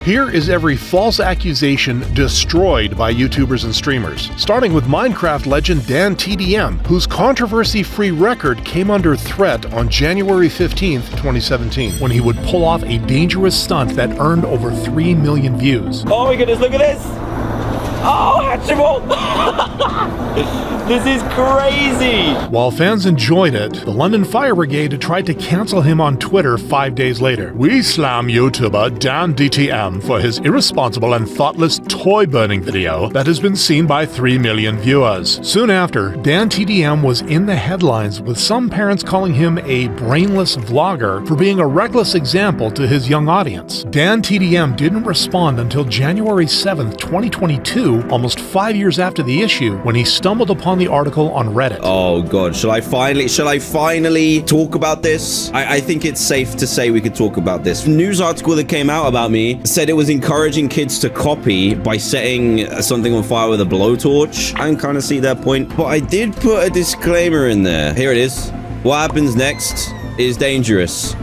Here is every false accusation destroyed by YouTubers and streamers, starting with Minecraft legend DanTDM, whose controversy-free record came under threat on January 15th, 2017, when he would pull off a dangerous stunt that earned over 3 million views. Oh my goodness, look at this! Oh, hatchable! This is crazy! While fans enjoyed it, the London Fire Brigade tried to cancel him on Twitter 5 days later. We slam YouTuber DanTDM for his irresponsible and thoughtless toy burning video that has been seen by 3 million viewers. Soon after, DanTDM was in the headlines, with some parents calling him a brainless vlogger for being a reckless example to his young audience. DanTDM didn't respond until January 7th, 2022, almost 5 years after the issue, when he stumbled upon the article on Reddit. Oh god, shall I finally talk about this? I think it's safe to say we could talk about this. A news article that came out about me said it was encouraging kids to copy by setting something on fire with a blowtorch. I can kind of see that point, but I did put a disclaimer in there. Here it is. What happens next is dangerous.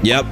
Yep.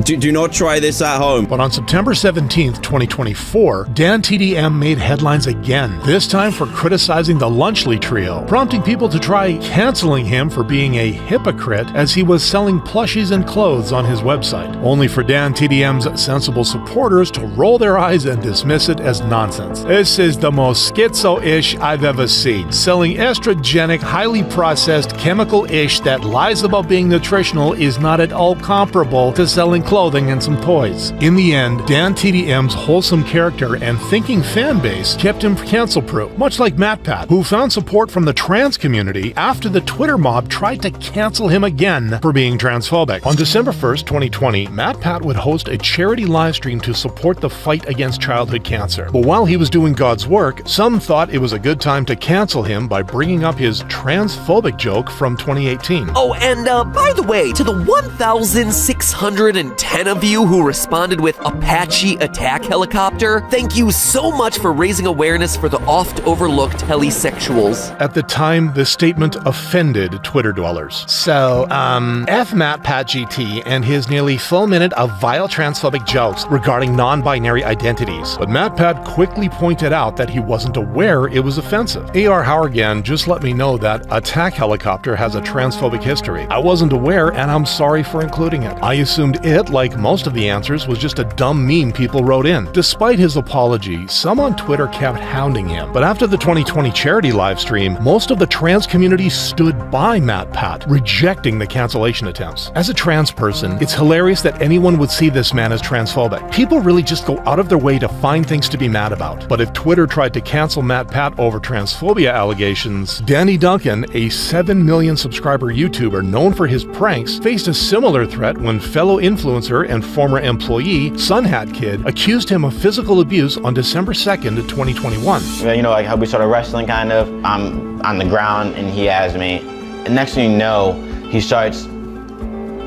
Do not try this at home. But on September 17th, 2024, DanTDM made headlines again, this time for criticizing the Lunchley trio, prompting people to try canceling him for being a hypocrite as he was selling plushies and clothes on his website, only for DanTDM's sensible supporters to roll their eyes and dismiss it as nonsense. This is the most schizo-ish I've ever seen, selling estrogenic, highly processed chemical-ish that lies about being nutritional is not at all comparable to selling clothing and some toys. In the end, DanTDM's wholesome character and thinking fan base kept him cancel-proof, much like MatPat, who found support from the trans community after the Twitter mob tried to cancel him again for being transphobic. On December 1st, 2020, MatPat would host a charity livestream to support the fight against childhood cancer. But while he was doing God's work, some thought it was a good time to cancel him by bringing up his transphobic joke from 2018. Oh, and by the way, to the 1,610 of you who responded with Apache attack helicopter, thank you so much for raising awareness for the oft-overlooked helisexuals. At the time, this statement offended Twitter dwellers. So, F MatPat GT and his nearly full minute of vile transphobic jokes regarding non-binary identities. But MatPat quickly pointed out that he wasn't aware it was offensive. AR Howargan just let me know that attack helicopter has a transphobic history. I wasn't aware, and I'm sorry for including it. I assumed it, like most of the answers, was just a dumb meme people wrote in. Despite his apology, some on Twitter kept hounding him. But after the 2020 charity livestream, most of the trans community stood by MatPat, rejecting the cancellation attempts. As a trans person, it's hilarious that anyone would see this man as transphobic. People really just go out of their way to find things to be mad about. But if Twitter tried to cancel MatPat over transphobia allegations, Danny Duncan, a 7 million subscriber YouTuber known for his pranks, faced a similar threat when fellow influencer and former employee, SunHatKid, accused him of physical abuse on December 2nd, 2021. You know, like how we started wrestling kind of, I'm on the ground and he has me. And next thing you know, he starts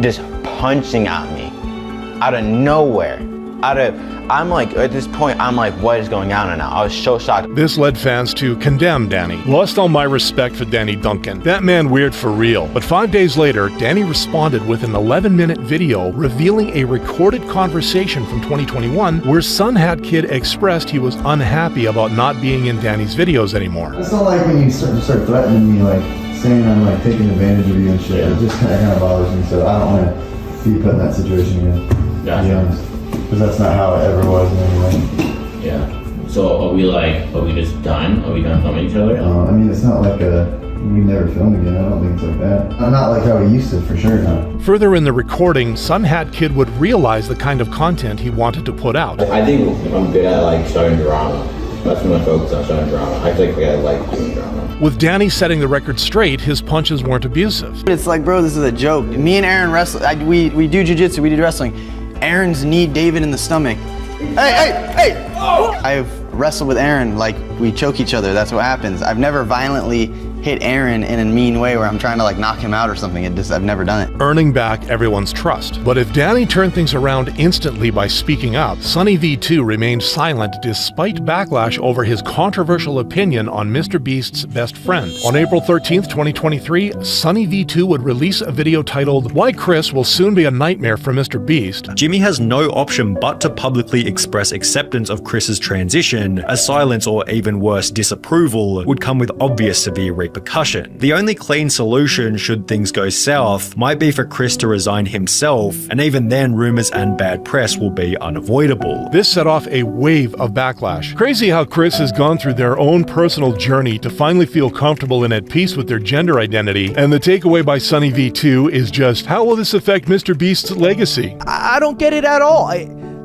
just punching at me out of nowhere. I'm like, at this point, I'm like, what is going on now? I was so shocked. This led fans to condemn Danny. Lost all my respect for Danny Duncan. That man weird for real. But 5 days later, Danny responded with an 11-minute video revealing a recorded conversation from 2021 where SunHatKid expressed he was unhappy about not being in Danny's videos anymore. It's not like when you start threatening me, like saying I'm like taking advantage of you and shit. It just kind of bothers me, so I don't want to be put in that situation again. Gotcha. To be honest. Because that's not how it ever was anyway. Yeah. So are we just done? Are we done filming each other? I mean, it's not like we never film again. I don't think it's like that. Not like how we used to, for sure. No. Further in the recording, SunHatKid would realize the kind of content he wanted to put out. I think I'm good at like starting drama. That's my focus on starting drama. I think I like doing drama. With Danny setting the record straight, his punches weren't abusive. It's like, bro, this is a joke. Me and Aaron wrestle. We do jiu-jitsu. We do wrestling. Aaron's kneed David in the stomach. Hey! Oh! I've wrestled with Aaron, like we choke each other. That's what happens. I've never violently hit Aaron in a mean way where I'm trying to like knock him out or something. I've never done it. Earning back everyone's trust. But if Danny turned things around instantly by speaking up, SunnyV2 remained silent despite backlash over his controversial opinion on Mr. Beast's best friend. On April 13th, 2023, SunnyV2 would release a video titled "Why Chris Will Soon Be a Nightmare for Mr. Beast." Jimmy has no option but to publicly express acceptance of Chris's transition, as silence or even worse, disapproval would come with obvious severe repercussion. The only clean solution should things go south might be for Chris to resign himself, and even then rumors and bad press will be unavoidable. This set off a wave of backlash. Crazy how Chris has gone through their own personal journey to finally feel comfortable and at peace with their gender identity, and the takeaway by SunnyV2 is just, how will this affect Mr. Beast's legacy? I don't get it at all.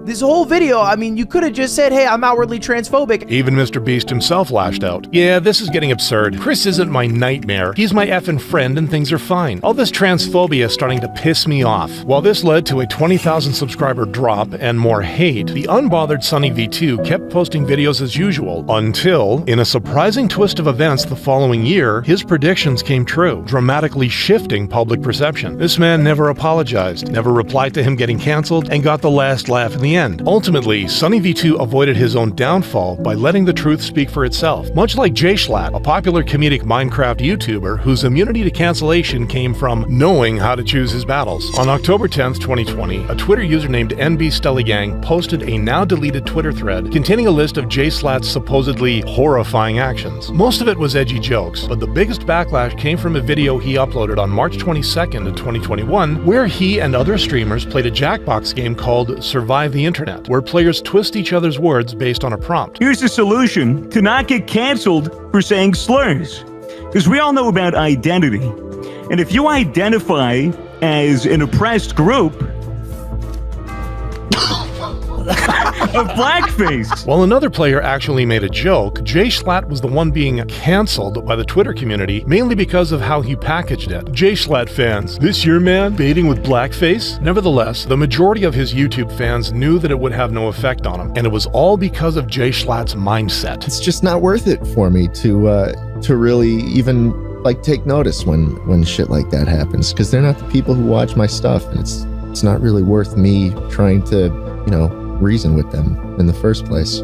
This whole video, I mean, you could have just said, hey, I'm outwardly transphobic. Even Mr. Beast himself lashed out. Yeah, this is getting absurd. Chris isn't my nightmare. He's my effing friend and things are fine. All this transphobia is starting to piss me off. While this led to a 20,000 subscriber drop and more hate, the unbothered SunnyV2 kept posting videos as usual until, in a surprising twist of events the following year, his predictions came true, dramatically shifting public perception. This man never apologized, never replied to him getting cancelled, and got the last laugh in the end. Ultimately, SunnyV2 avoided his own downfall by letting the truth speak for itself, much like JSchlatt, a popular comedic Minecraft YouTuber whose immunity to cancellation came from knowing how to choose his battles. On October 10th, 2020, a Twitter user named NBStellyGang posted a now-deleted Twitter thread containing a list of JSchlatt's supposedly horrifying actions. Most of it was edgy jokes, but the biggest backlash came from a video he uploaded on March 22nd of 2021, where he and other streamers played a Jackbox game called Survive the Internet, where players twist each other's words based on a prompt. Here's the solution to not get canceled for saying slurs. Because we all know about identity. And if you identify as an oppressed group, of blackface. While another player actually made a joke, JSchlatt was the one being cancelled by the Twitter community, mainly because of how he packaged it. JSchlatt fans, this your man baiting with blackface? Nevertheless, the majority of his YouTube fans knew that it would have no effect on him, and it was all because of JSchlatt's mindset. It's just not worth it for me to really even like take notice when shit like that happens, because they're not the people who watch my stuff, and it's not really worth me trying to, reason with them in the first place.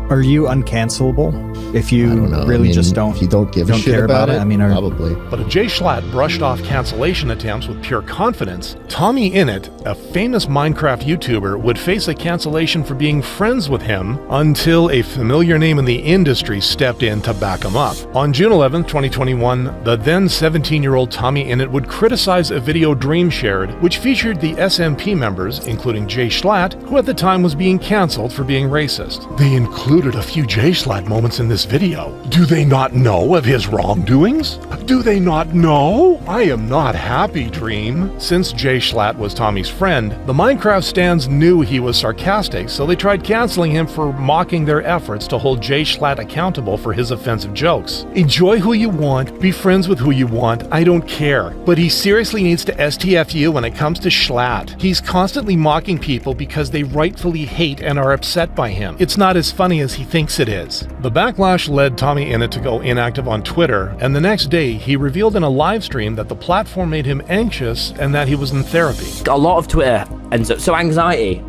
Are you uncancelable if you just don't? If you don't give a shit about it, probably. But if JSchlatt brushed off cancellation attempts with pure confidence, TommyInnit, a famous Minecraft YouTuber, would face a cancellation for being friends with him until a familiar name in the industry stepped in to back him up. On June 11, 2021, the then 17-year-old TommyInnit would criticize a video Dream shared, which featured the SMP members, including JSchlatt, who at the time was being cancelled for being racist. They included a few JSchlatt moments in this video. Do they not know of his wrongdoings? Do they not know? I am not happy, Dream. Since JSchlatt was Tommy's friend, the Minecraft stans knew he was sarcastic, so they tried canceling him for mocking their efforts to hold JSchlatt accountable for his offensive jokes. Enjoy who you want, be friends with who you want, I don't care. But he seriously needs to STFU when it comes to Schlatt. He's constantly mocking people because they rightfully hate and are upset by him. It's not as funny as he thinks it is. The backlash led TommyInnit to go inactive on Twitter, and the next day he revealed in a live stream that the platform made him anxious and that he was in therapy. A lot of Twitter ends up so anxiety.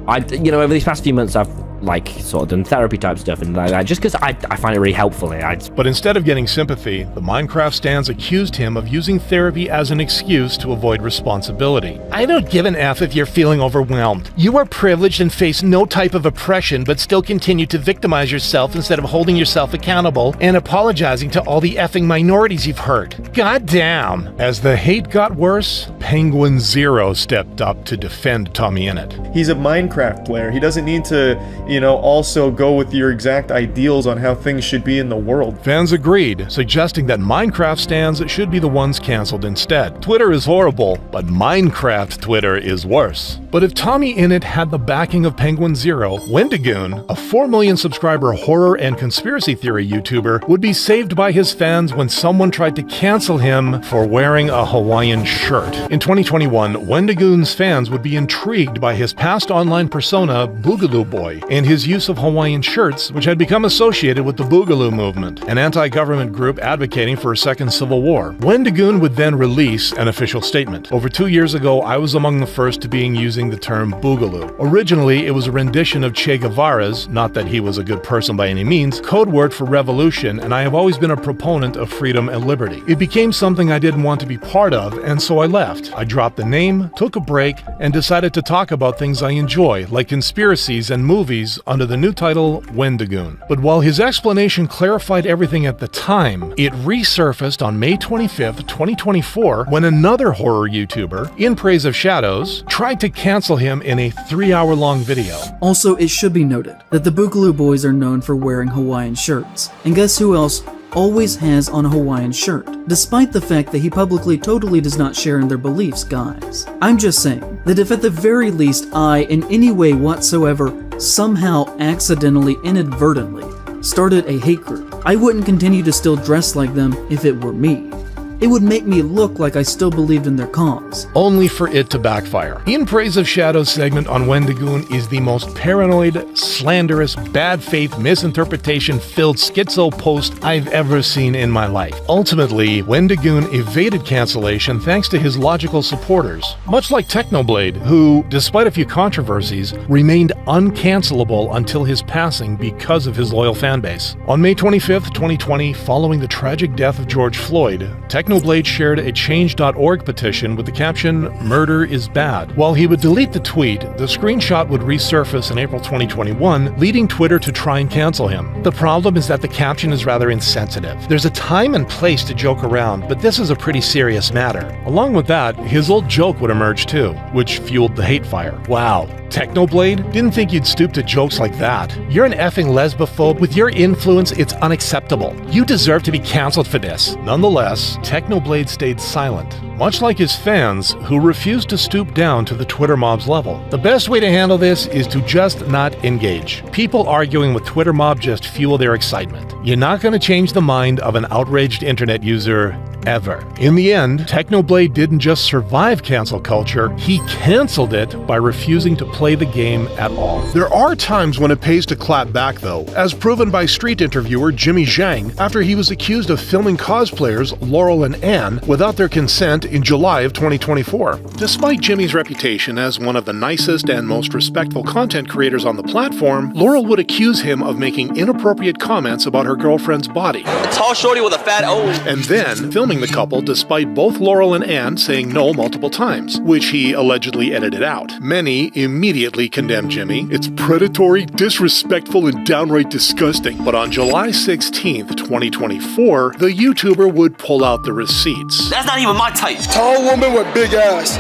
Over these past few months I've sort of done therapy type stuff and like that, just because I find it really helpful. But instead of getting sympathy, the Minecraft stans accused him of using therapy as an excuse to avoid responsibility. I don't give an F if you're feeling overwhelmed. You are privileged and face no type of oppression, but still continue to victimize yourself instead of holding yourself accountable and apologizing to all the effing minorities you've hurt. God damn. As the hate got worse, Penguin Zero stepped up to defend TommyInnit. He's a Minecraft player. He doesn't need to also go with your exact ideals on how things should be in the world. Fans agreed, suggesting that Minecraft stans should be the ones cancelled instead. Twitter is horrible, but Minecraft Twitter is worse. But if TommyInnit had the backing of Penguin Zero, Wendigoon, a 4 million subscriber horror and conspiracy theory YouTuber, would be saved by his fans when someone tried to cancel him for wearing a Hawaiian shirt. In 2021, Wendigoon's fans would be intrigued by his past online persona, Boogaloo Boy, and his use of Hawaiian shirts, which had become associated with the Boogaloo movement, an anti-government group advocating for a second civil war. Wendigoon would then release an official statement. Over 2 years ago, I was among the first to being using the term Boogaloo. Originally, it was a rendition of Che Guevara's, not that he was a good person by any means, code word for revolution, and I have always been a proponent of freedom and liberty. It became something I didn't want to be part of, and so I left. I dropped the name, took a break, and decided to talk about things I enjoy, like conspiracies and movies, under the new title Wendigoon. But while his explanation clarified everything at the time, it resurfaced on May 25th, 2024, when another horror YouTuber, In Praise of Shadows, tried to cancel him in a 3-hour-long video. Also, it should be noted that the Boogaloo boys are known for wearing Hawaiian shirts. And guess who else always has on a Hawaiian shirt, despite the fact that he publicly totally does not share in their beliefs, guys. I'm just saying that if at the very least I, in any way whatsoever, somehow accidentally, inadvertently, started a hate group, I wouldn't continue to still dress like them if it were me. It would make me look like I still believed in their cause. Only for it to backfire. In Praise of Shadows segment on Wendigoon is the most paranoid, slanderous, bad faith, misinterpretation-filled schizo post I've ever seen in my life. Ultimately, Wendigoon evaded cancellation thanks to his logical supporters, much like Technoblade, who, despite a few controversies, remained uncancelable until his passing because of his loyal fanbase. On May 25th, 2020, following the tragic death of George Floyd, Technoblade shared a Change.org petition with the caption, "Murder is bad." While he would delete the tweet, the screenshot would resurface in April 2021, leading Twitter to try and cancel him. The problem is that the caption is rather insensitive. There's a time and place to joke around, but this is a pretty serious matter. Along with that, his old joke would emerge too, which fueled the hate fire. Wow. Technoblade? Didn't think you'd stoop to jokes like that. You're an effing lesbophobe. With your influence, it's unacceptable. You deserve to be cancelled for this. Nonetheless, Technoblade stayed silent, much like his fans, who refused to stoop down to the Twitter mob's level. The best way to handle this is to just not engage. People arguing with Twitter mob just fuel their excitement. You're not going to change the mind of an outraged internet user ever. In the end, Technoblade didn't just survive cancel culture, he canceled it by refusing to play the game at all. There are times when it pays to clap back though, as proven by street interviewer Jimmy Ciang after he was accused of filming cosplayers Laurel and Ann without their consent in July of 2024. Despite Jimmy's reputation as one of the nicest and most respectful content creators on the platform, Laurel would accuse him of making inappropriate comments about her girlfriend's body. A tall shorty with a fat O. And then filming the couple despite both Laurel and Ann saying no multiple times, which he allegedly edited out. Many immediately condemned Jimmy. It's predatory, disrespectful, and downright disgusting. But on July 16th, 2024, the YouTuber would pull out the receipts. That's not even my type. Tall woman with big ass.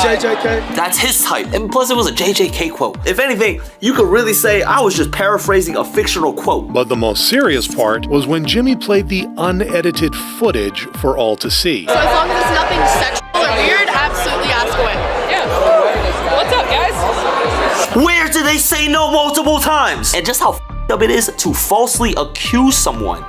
JJK. That's his type. And plus it was a JJK quote. If anything, you could really say I was just paraphrasing a fictional quote. But the most serious part was when Jimmy played the unedited footage for all to see. So as long as it's nothing sexual or weird, absolutely ask away. Yeah. What's up, guys? Where did they say no multiple times? And just how f***ed up it is to falsely accuse someone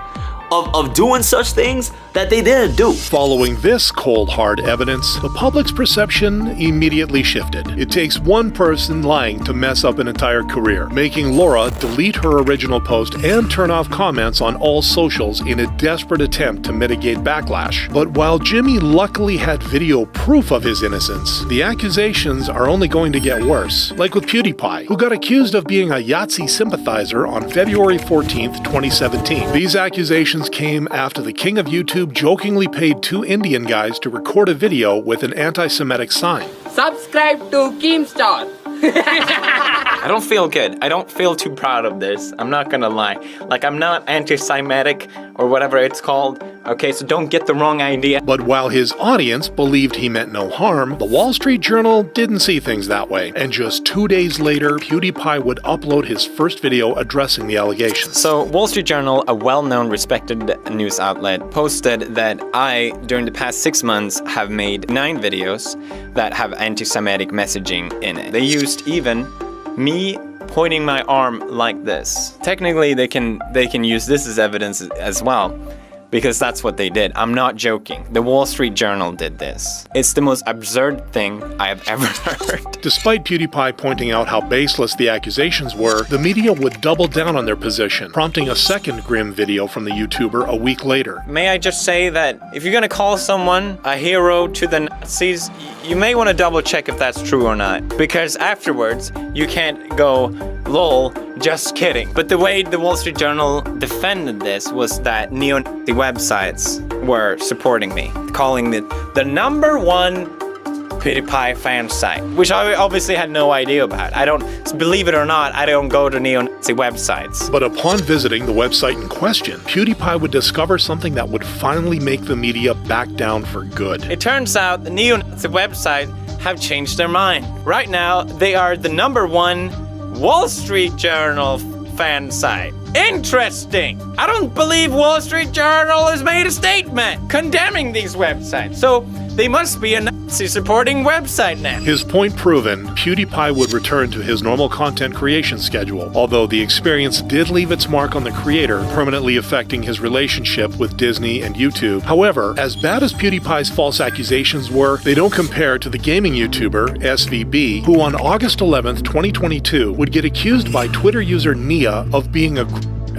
of doing such things that they didn't do. Following this cold hard evidence, the public's perception immediately shifted. It takes one person lying to mess up an entire career, making Laura delete her original post and turn off comments on all socials in a desperate attempt to mitigate backlash. But while Jimmy luckily had video proof of his innocence, the accusations are only going to get worse, like with PewDiePie, who got accused of being a Yahtzee sympathizer on February 14th, 2017. These accusations came after the king of YouTube jokingly paid 2 Indian guys to record a video with an anti-Semitic sign. Subscribe to Keemstar. I don't feel good. I don't feel too proud of this. I'm not gonna lie. Like, I'm not anti-Semitic or whatever it's called. Okay, so don't get the wrong idea. But while his audience believed he meant no harm, the Wall Street Journal didn't see things that way. And just 2 days later, PewDiePie would upload his first video addressing the allegations. So, Wall Street Journal, a well-known, respected news outlet, posted that I, during the past 6 months, have made 9 videos that have anti-Semitic messaging in it. They used even me pointing my arm like this. Technically, they can use this as evidence as well. because that's what they did. I'm not joking. The Wall Street Journal did this. It's the most absurd thing I have ever heard. Despite PewDiePie pointing out how baseless the accusations were, the media would double down on their position, prompting a second grim video from the YouTuber a week later. May I just say that if you're gonna call someone a hero to the Nazis, you may want to double check if that's true or not, because afterwards you can't go, lol, just kidding. But the way the Wall Street Journal defended this was that neo-Nazi websites were supporting me, calling it the #1 PewDiePie fan site, which I obviously had no idea about. I don't, believe it or not, I don't go to neo-Nazi websites. But upon visiting the website in question, PewDiePie would discover something that would finally make the media back down for good. It turns out the neo-Nazi website have changed their mind. Right now, they are the #1 Wall Street Journal fan site. Interesting! I don't believe Wall Street Journal has made a statement condemning these websites, so they must be a Nazi-supporting website now. His point proven, PewDiePie would return to his normal content creation schedule, although the experience did leave its mark on the creator, permanently affecting his relationship with Disney and YouTube. However, as bad as PewDiePie's false accusations were, they don't compare to the gaming YouTuber, SVB, who on August 11th, 2022, would get accused by Twitter user Nia of being a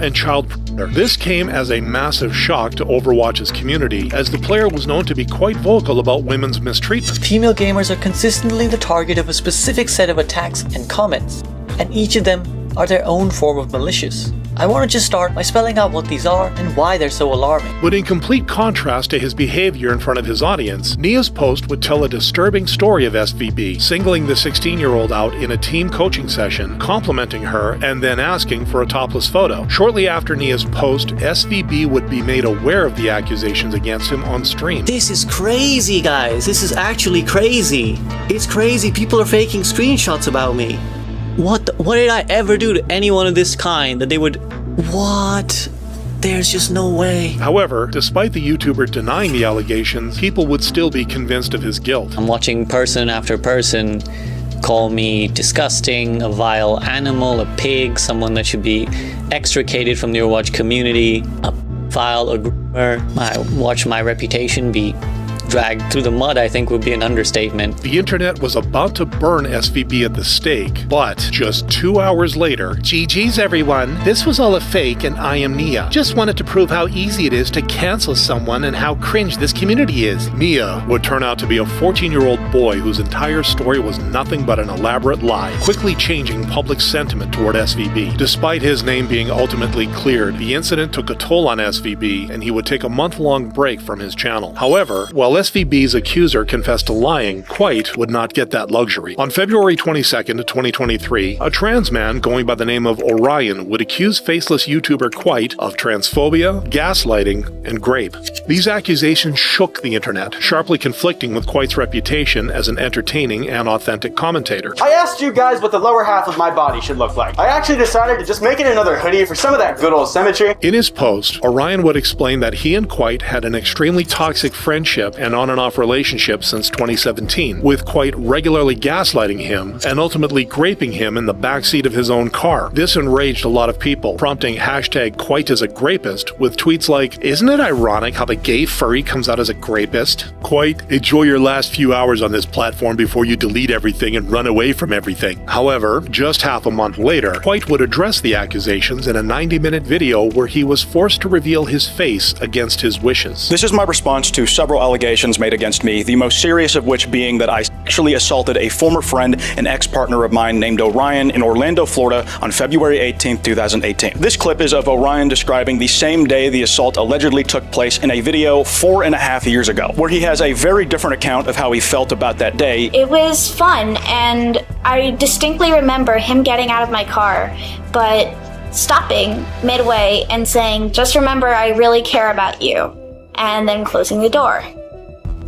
and child predator. This came as a massive shock to Overwatch's community, as the player was known to be quite vocal about women's mistreatment. Female gamers are consistently the target of a specific set of attacks and comments, and each of them are their own form of malicious. I want to just start by spelling out what these are and why they're so alarming. But in complete contrast to his behavior in front of his audience, Nia's post would tell a disturbing story of SVB, singling the 16-year-old out in a team coaching session, complimenting her, and then asking for a topless photo. Shortly after Nia's post, SVB would be made aware of the accusations against him on stream. This is crazy, guys. This is actually crazy. It's crazy. People are faking screenshots about me. What did I ever do to anyone of this kind that they would... What? There's just no way. However, despite the YouTuber denying the allegations, people would still be convinced of his guilt. I'm watching person after person call me disgusting, a vile animal, a pig, someone that should be extricated from the Overwatch community, a pedophile, a groomer. I watch my reputation be dragged through the mud, I think would be an understatement. The internet was about to burn SVB at the stake, but just 2 hours later, GG's everyone, this was all a fake and I am Nia. Just wanted to prove how easy it is to cancel someone and how cringe this community is. Nia would turn out to be a 14-year-old boy whose entire story was nothing but an elaborate lie, quickly changing public sentiment toward SVB. Despite his name being ultimately cleared, the incident took a toll on SVB and he would take a month-long break from his channel. However, while SVB's accuser confessed to lying, Kwite would not get that luxury. On February 22nd, 2023, a trans man going by the name of Orion would accuse faceless YouTuber Kwite of transphobia, gaslighting, and rape. These accusations shook the internet, sharply conflicting with Kwite's reputation as an entertaining and authentic commentator. I asked you guys what the lower half of my body should look like. I actually decided to just make it another hoodie for some of that good old symmetry. In his post, Orion would explain that he and Kwite had an extremely toxic friendship and on and off relationship since 2017, with Kwite regularly gaslighting him and ultimately graping him in the backseat of his own car. This enraged a lot of people, prompting hashtag Kwite as a grapist with tweets like, "Isn't it ironic how the gay furry comes out as a grapist? Kwite, enjoy your last few hours on this platform before you delete everything and run away from everything." However, just half a month later, Kwite would address the accusations in a 90-minute video where he was forced to reveal his face against his wishes. This is my response to several allegations made against me, the most serious of which being that I sexually assaulted a former friend and ex-partner of mine named Orion in Orlando, Florida on February 18, 2018. This clip is of Orion describing the same day the assault allegedly took place in a video 4.5 years ago, where he has a very different account of how he felt about that day. It was fun, and I distinctly remember him getting out of my car, but stopping midway and saying, "Just remember, I really care about you," and then closing the door.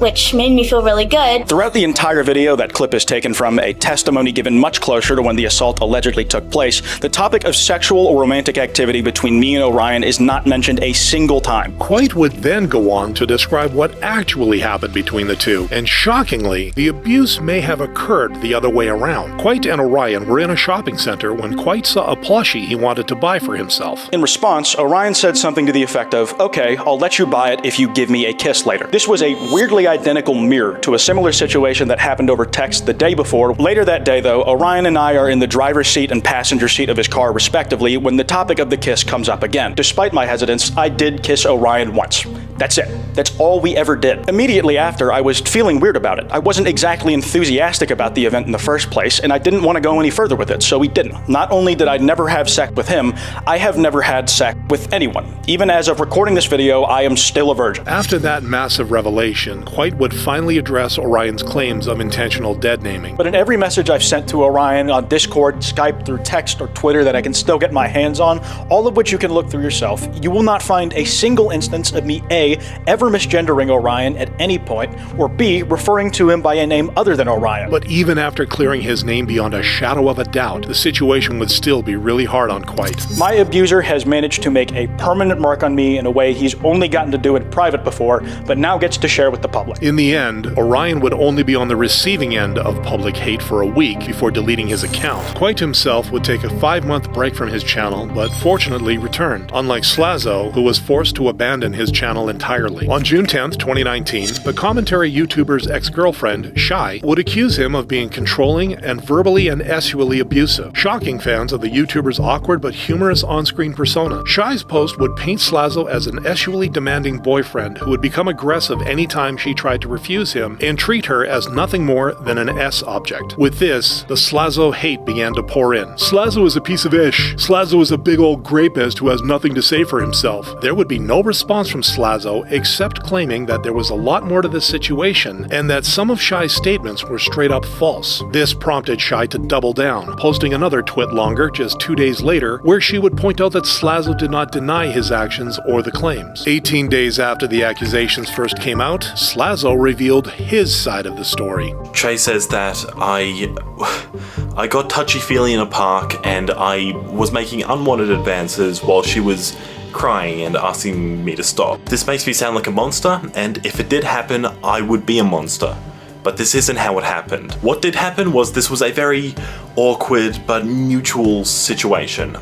which made me feel really good. Throughout the entire video, that clip is taken from a testimony given much closer to when the assault allegedly took place. The topic of sexual or romantic activity between me and Orion is not mentioned a single time. Kwite would then go on to describe what actually happened between the two, and shockingly, the abuse may have occurred the other way around. Kwite and Orion were in a shopping center when Kwite saw a plushie he wanted to buy for himself. In response, Orion said something to the effect of, "Okay, I'll let you buy it if you give me a kiss later." This was a weirdly identical mirror to a similar situation that happened over text the day before. Later that day, though, Orion and I are in the driver's seat and passenger seat of his car respectively when the topic of the kiss comes up again. Despite my hesitance, I did kiss Orion once. That's it. That's all we ever did. Immediately after, I was feeling weird about it. I wasn't exactly enthusiastic about the event in the first place, and I didn't want to go any further with it, so we didn't. Not only did I never have sex with him, I have never had sex with anyone. Even as of recording this video, I am still a virgin. After that massive revelation, Kwite would finally address Orion's claims of intentional dead naming. But in every message I've sent to Orion on Discord, Skype, through text or Twitter that I can still get my hands on, all of which you can look through yourself, you will not find a single instance of me A, ever misgendering Orion at any point, or B, referring to him by a name other than Orion. But even after clearing his name beyond a shadow of a doubt, the situation would still be really hard on Kwite. My abuser has managed to make a permanent mark on me in a way he's only gotten to do in private before, but now gets to share with the public. In the end, Orion would only be on the receiving end of public hate for a week before deleting his account. Kwite himself would take a 5-month break from his channel, but fortunately returned, unlike Slazo, who was forced to abandon his channel entirely. On June 10th, 2019, the commentary YouTuber's ex-girlfriend, Shy, would accuse him of being controlling and verbally and sexually abusive, shocking fans of the YouTuber's awkward but humorous on-screen persona. Shy's post would paint Slazo as an sexually demanding boyfriend who would become aggressive anytime she tried to refuse him and treat her as nothing more than an S object. With this, the Slazo hate began to pour in. Slazo is a piece of ish. Slazo is a big old grapist who has nothing to say for himself. There would be no response from Slazo except claiming that there was a lot more to this situation and that some of Shy's statements were straight up false. This prompted Shy to double down, posting another twit longer just 2 days later where she would point out that Slazo did not deny his actions or the claims. 18 days after the accusations first came out, Slazo revealed his side of the story. Shay says that I got touchy-feely in a park and I was making unwanted advances while she was crying and asking me to stop. This makes me sound like a monster, and if it did happen, I would be a monster. But this isn't how it happened. What did happen was this was a very awkward but mutual situation,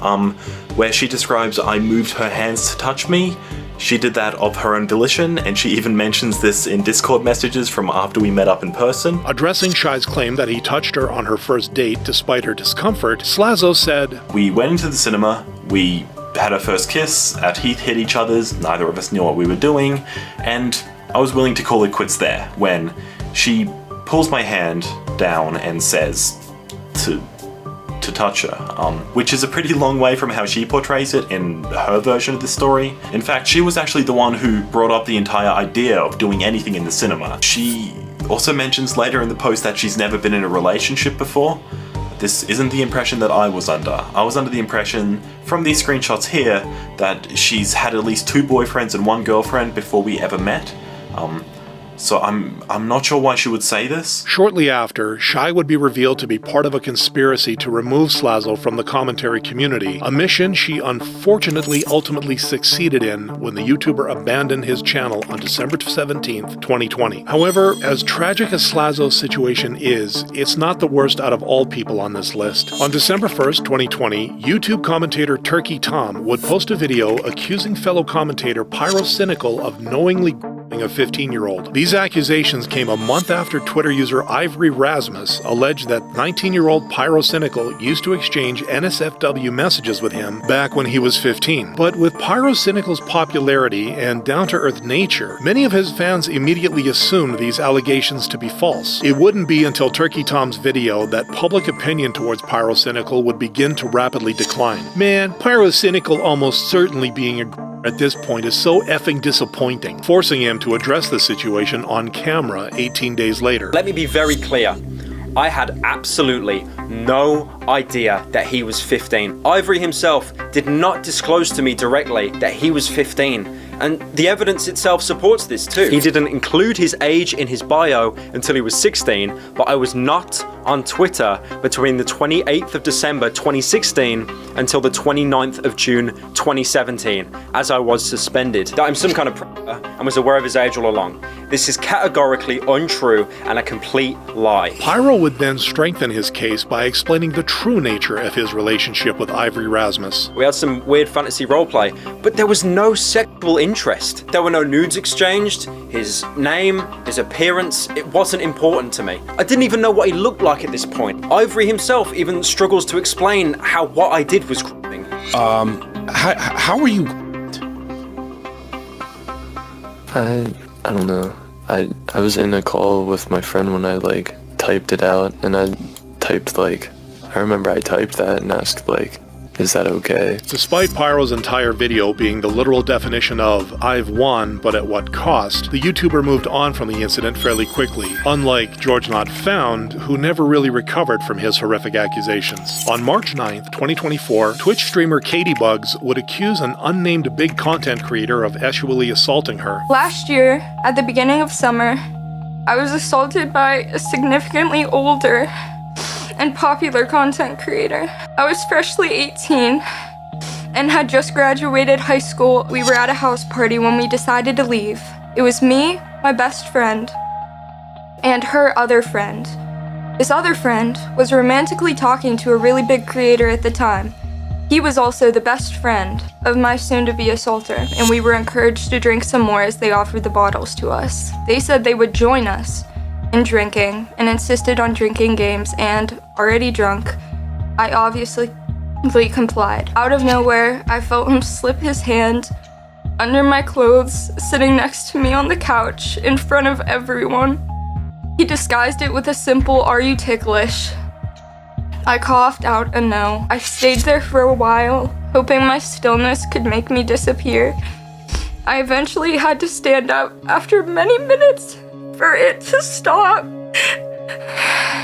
where she describes I moved her hands to touch me. She did that of her own volition, and she even mentions this in Discord messages from after we met up in person. Addressing Shy's claim that he touched her on her first date despite her discomfort, Slazo said, "We went into the cinema, we had our first kiss, our teeth hit each other's, neither of us knew what we were doing, and I was willing to call it quits there when she pulls my hand down and says to touch her, which is a pretty long way from how she portrays it in her version of the story. In fact, she was actually the one who brought up the entire idea of doing anything in the cinema. She also mentions later in the post that she's never been in a relationship before. This isn't the impression that I was under. I was under the impression, from these screenshots here, that she's had at least 2 boyfriends and 1 girlfriend before we ever met. So I'm not sure why she would say this. Shortly after, Shy would be revealed to be part of a conspiracy to remove Slazo from the commentary community, a mission she unfortunately ultimately succeeded in when the YouTuber abandoned his channel on December 17th, 2020. However, as tragic as Slazo's situation is, it's not the worst out of all people on this list. On December 1st, 2020, YouTube commentator Turkey Tom would post a video accusing fellow commentator Pyrocynical of knowingly a 15-year-old. These accusations came a month after Twitter user Ivory Rasmus alleged that 19-year-old Pyrocynical used to exchange NSFW messages with him back when he was 15. But with Pyrocynical's popularity and down-to-earth nature, many of his fans immediately assumed these allegations to be false. It wouldn't be until Turkey Tom's video that public opinion towards Pyrocynical would begin to rapidly decline. Man, Pyrocynical almost certainly being a at this point is so effing disappointing, forcing him to address the situation on camera 18 days later. Let me be very clear. I had absolutely no idea that he was 15. Ivory himself did not disclose to me directly that he was 15. And the evidence itself supports this too. He didn't include his age in his bio until he was 16, but I was not on Twitter between the 28th of December 2016 until the 29th of June 2017, as I was suspended. That I'm some kind of predator and was aware of his age all along. This is categorically untrue and a complete lie. Pyro would then strengthen his case by explaining the true nature of his relationship with Ivory Rasmus. We had some weird fantasy roleplay, but there was no sexual interest. There were no nudes exchanged. His name, his appearance, it wasn't important to me. I didn't even know what he looked like at this point. Ivory himself even struggles to explain how what I did was grooming. How were you? I don't know. I was in a call with my friend when I typed it out, and I remember I typed that and asked is that okay? Despite Pyro's entire video being the literal definition of "I've won, but at what cost," the YouTuber moved on from the incident fairly quickly, unlike GeorgeNotFound, who never really recovered from his horrific accusations. On March 9th, 2024, Twitch streamer KatieBugs would accuse an unnamed big content creator of sexually assaulting her. Last year, at the beginning of summer, I was assaulted by a significantly older and popular content creator. I was freshly 18 and had just graduated high school. We were at a house party when we decided to leave. It was me, my best friend, and her other friend. This other friend was romantically talking to a really big creator at the time. He was also the best friend of my soon-to-be assaulter, and we were encouraged to drink some more as they offered the bottles to us. They said they would join us in drinking and insisted on drinking games, and already drunk, I obviously complied. Out of nowhere, I felt him slip his hand under my clothes, sitting next to me on the couch in front of everyone. He disguised it with a simple "Are you ticklish?" I coughed out a no. I stayed there for a while, hoping my stillness could make me disappear. I eventually had to stand up after many minutes for it to stop.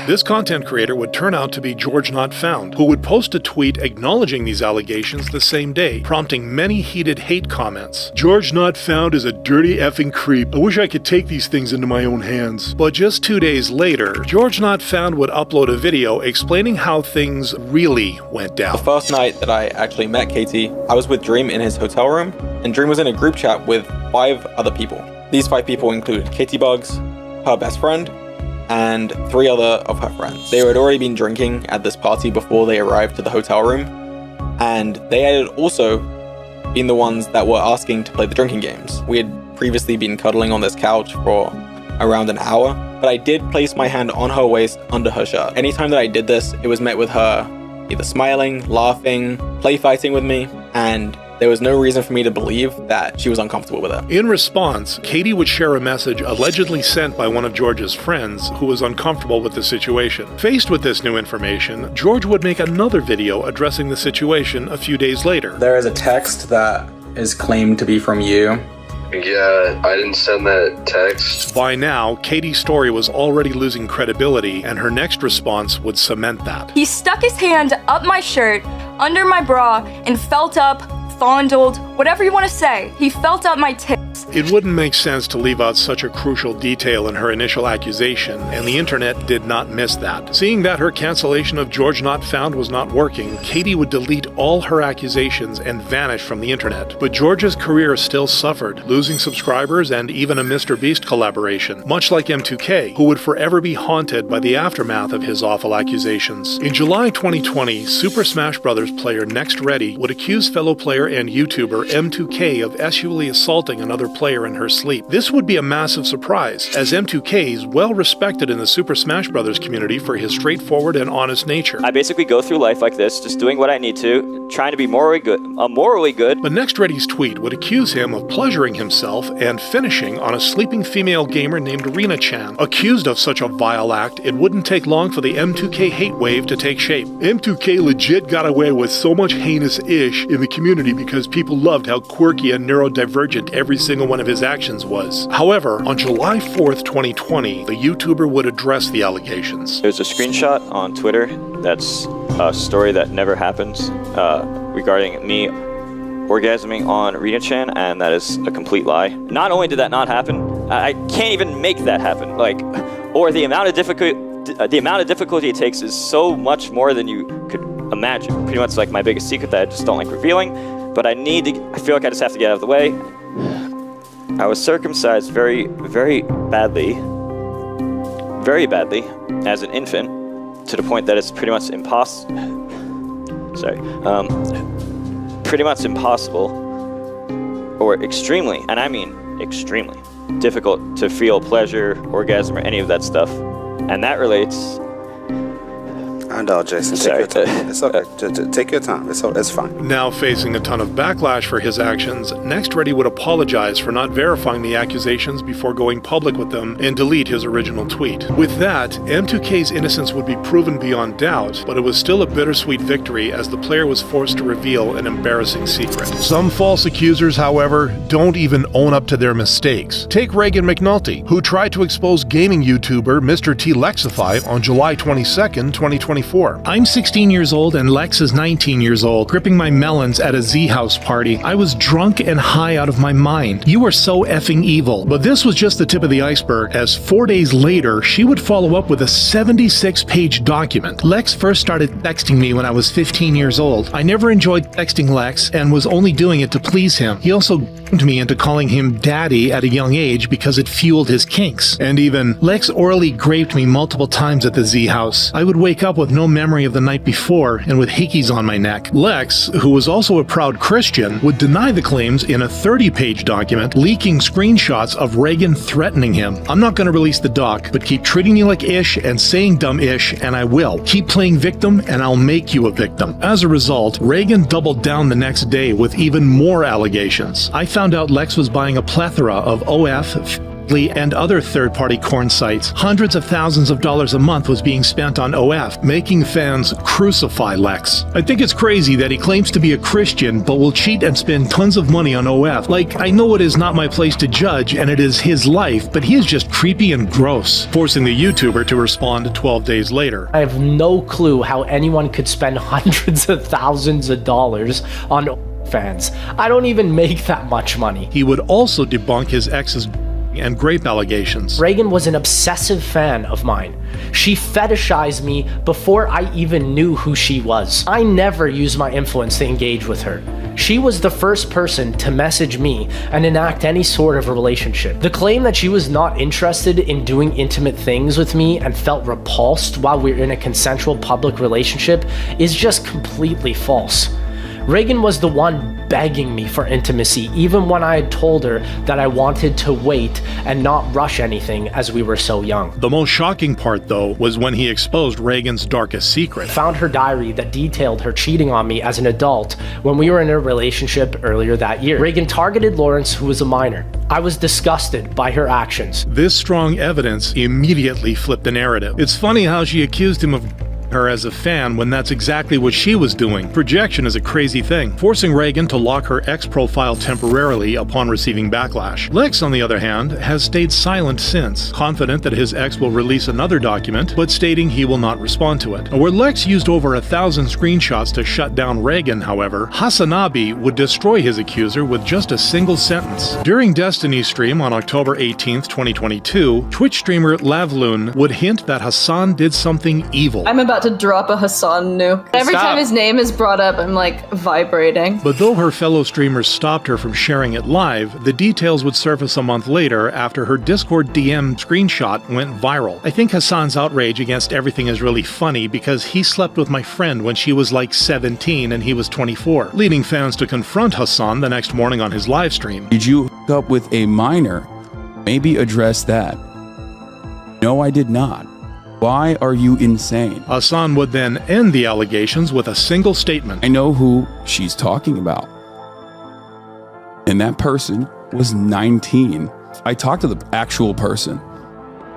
This content creator would turn out to be GeorgeNotFound, who would post a tweet acknowledging these allegations the same day, prompting many heated hate comments. "GeorgeNotFound is a dirty effing creep. I wish I could take these things into my own hands." But just 2 days later, GeorgeNotFound would upload a video explaining how things really went down. The first night that I actually met Katie, I was with Dream in his hotel room, and Dream was in a group chat with 5 other people. These 5 people included KatieBugs, her best friend, and 3 other of her friends. They had already been drinking at this party before they arrived to the hotel room, and they had also been the ones that were asking to play the drinking games. We had previously been cuddling on this couch for around an hour, but I did place my hand on her waist under her shirt. Anytime that I did this, it was met with her either smiling, laughing, play fighting with me, and there was no reason for me to believe that she was uncomfortable with it. In response, Katie would share a message allegedly sent by one of George's friends who was uncomfortable with the situation. Faced with this new information, George would make another video addressing the situation a few days later. There is a text that is claimed to be from you. Yeah, I didn't send that text. By now, Katie's story was already losing credibility, and her next response would cement that. He stuck his hand up my shirt, under my bra, and felt up, fondled, whatever you want to say. He felt up my tits. It wouldn't make sense to leave out such a crucial detail in her initial accusation, and the internet did not miss that. Seeing that her cancellation of GeorgeNotFound was not working, Katie would delete all her accusations and vanish from the internet. But George's career still suffered, losing subscribers and even a MrBeast collaboration, much like M2K, who would forever be haunted by the aftermath of his awful accusations. In July 2020, Super Smash Bros. Player NextReady would accuse fellow player and YouTuber M2K of sexually assaulting another player in her sleep. This would be a massive surprise, as M2K is well respected in the Super Smash Bros. Community for his straightforward and honest nature. I basically go through life like this, just doing what I need to, trying to be morally good. But NextReady's tweet would accuse him of pleasuring himself and finishing on a sleeping female gamer named Rena-chan. Accused of such a vile act, it wouldn't take long for the M2K hate wave to take shape. M2K legit got away with so much heinous ish in the community because people love loved how quirky and neurodivergent every single one of his actions was. However, on July 4th, 2020, the YouTuber would address the allegations. There's a screenshot on Twitter that's a story that never happened regarding me orgasming on Rina-chan, and that is a complete lie. Not only did that not happen, I can't even make that happen. Or the amount of difficulty it takes is so much more than you could imagine. Pretty much like my biggest secret that I just don't like revealing, but I feel like I just have to get out of the way. I was circumcised very, very badly as an infant, to the point that it's pretty much pretty much impossible, or extremely, and I mean extremely, difficult to feel pleasure, orgasm, or any of that stuff. And that relates... No, Jason, take your time. It's okay. Take your time. It's fine. Now facing a ton of backlash for his actions, NextReady would apologize for not verifying the accusations before going public with them and delete his original tweet. With that, M2K's innocence would be proven beyond doubt, but it was still a bittersweet victory as the player was forced to reveal an embarrassing secret. Some false accusers, however, don't even own up to their mistakes. Take Reagan McNulty, who tried to expose gaming YouTuber MrLexify on July 22nd, 2024. I'm 16 years old and Lex is 19 years old, gripping my melons at a Z House party. I was drunk and high out of my mind. You are so effing evil. But this was just the tip of the iceberg, as 4 days later, she would follow up with a 76-page document. Lex first started texting me when I was 15 years old. I never enjoyed texting Lex and was only doing it to please him. He also groomed me into calling him daddy at a young age because it fueled his kinks. And even Lex orally raped me multiple times at the Z House. I would wake up with no memory of the night before and with hickeys on my neck. Lex, who was also a proud Christian, would deny the claims in a 30-page document, leaking screenshots of Reagan threatening him. I'm not going to release the doc, but keep treating me like ish and saying dumb ish, and I will. Keep playing victim, and I'll make you a victim. As a result, Reagan doubled down the next day with even more allegations. I found out Lex was buying a plethora of OF, and other third-party corn sites. Hundreds of thousands of dollars a month was being spent on OF, making fans crucify Lex. I think it's crazy that he claims to be a Christian, but will cheat and spend tons of money on OF. I know it is not my place to judge, and it is his life, but he is just creepy and gross, forcing the YouTuber to respond 12 days later. I have no clue how anyone could spend hundreds of thousands of dollars on fans. I don't even make that much money. He would also debunk his ex's and grape allegations. Reagan was an obsessive fan of mine. She fetishized me before I even knew who she was. I never used my influence to engage with her. She was the first person to message me and enact any sort of a relationship. The claim that she was not interested in doing intimate things with me and felt repulsed while we were in a consensual public relationship is just completely false. Reagan was the one begging me for intimacy, even when I had told her that I wanted to wait and not rush anything as we were so young. The most shocking part, though, was when he exposed Reagan's darkest secret. Found her diary that detailed her cheating on me as an adult when we were in a relationship earlier that year. Reagan targeted Lawrence, who was a minor. I was disgusted by her actions. This strong evidence immediately flipped the narrative. It's funny how she accused him of her as a fan when that's exactly what she was doing. Projection is a crazy thing, forcing Reagan to lock her ex profile temporarily upon receiving backlash. Lex, on the other hand, has stayed silent since, confident that his ex will release another document, but stating he will not respond to it. Where Lex used over 1,000 screenshots to shut down Reagan, however, Hassanabi would destroy his accuser with just a single sentence. During Destiny's stream on October 18th, 2022, Twitch streamer Lavloon would hint that Hassan did something evil. I'm about to drop a Hassan nuke. Every time his name is brought up, I'm like vibrating. But though her fellow streamers stopped her from sharing it live, the details would surface a month later after her Discord DM screenshot went viral. I think Hassan's outrage against everything is really funny because he slept with my friend when she was like 17 and he was 24, leading fans to confront Hassan the next morning on his live stream. Did you hook up with a minor? Maybe address that. No, I did not. Why are you insane? Hassan would then end the allegations with a single statement. I know who she's talking about. And that person was 19. I talked to the actual person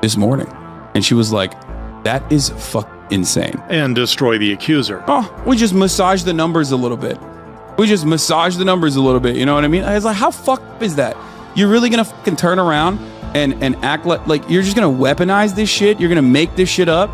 this morning, and she was like, that is fucking insane. And destroy the accuser. Oh, we just massage the numbers a little bit. We just massage the numbers a little bit, you know what I mean? I was like, how fucked up is that? You're really gonna fucking turn around and act like you're just gonna weaponize this shit? You're gonna make this shit up?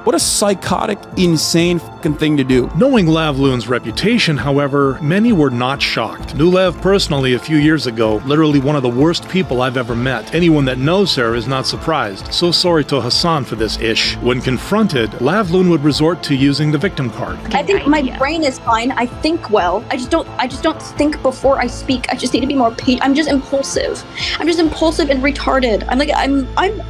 What a psychotic, insane fucking thing to do. Knowing Lavloon's reputation, however, many were not shocked. Knew Lav personally a few years ago, literally one of the worst people I've ever met. Anyone that knows her is not surprised. So sorry to Hassan for this ish. When confronted, Lavloon would resort to using the victim card. I think my brain is fine. I think well. I just don't think before I speak. I just need to be more patient. I'm just impulsive. I'm just impulsive and retarded. I'm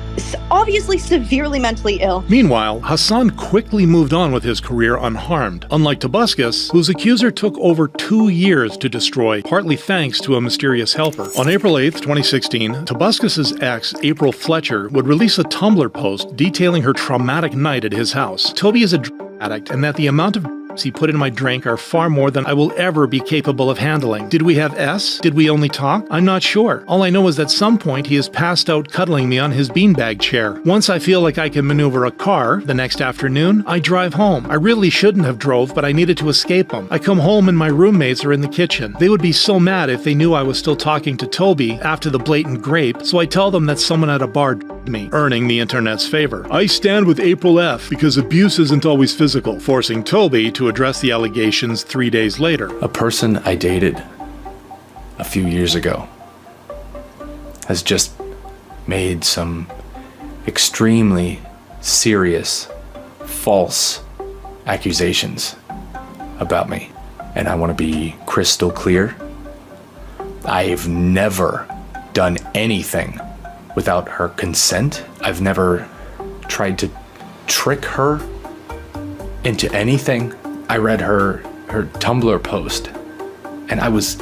obviously severely mentally ill. Meanwhile, Hassan quickly moved on with his career unharmed, unlike Tobuscus, whose accuser took over 2 years to destroy, partly thanks to a mysterious helper. On April 8, 2016, Tobuscus's ex, April Fletcher, would release a Tumblr post detailing her traumatic night at his house. Toby is a drug addict, and that the amount of he put in my drink are far more than I will ever be capable of handling. Did we have S? Did we only talk? I'm not sure. All I know is that at some point he is passed out cuddling me on his beanbag chair. Once I feel like I can maneuver a car, the next afternoon, I drive home. I really shouldn't have drove, but I needed to escape him. I come home and my roommates are in the kitchen. They would be so mad if they knew I was still talking to Toby after the blatant grape, so I tell them that someone at a bar me, earning the internet's favor. I stand with April F because abuse isn't always physical, forcing Toby to address the allegations 3 days later. A person I dated a few years ago has just made some extremely serious, false accusations about me. And I want to be crystal clear. I've never done anything without her consent. I've never tried to trick her into anything. I read her Tumblr post and I was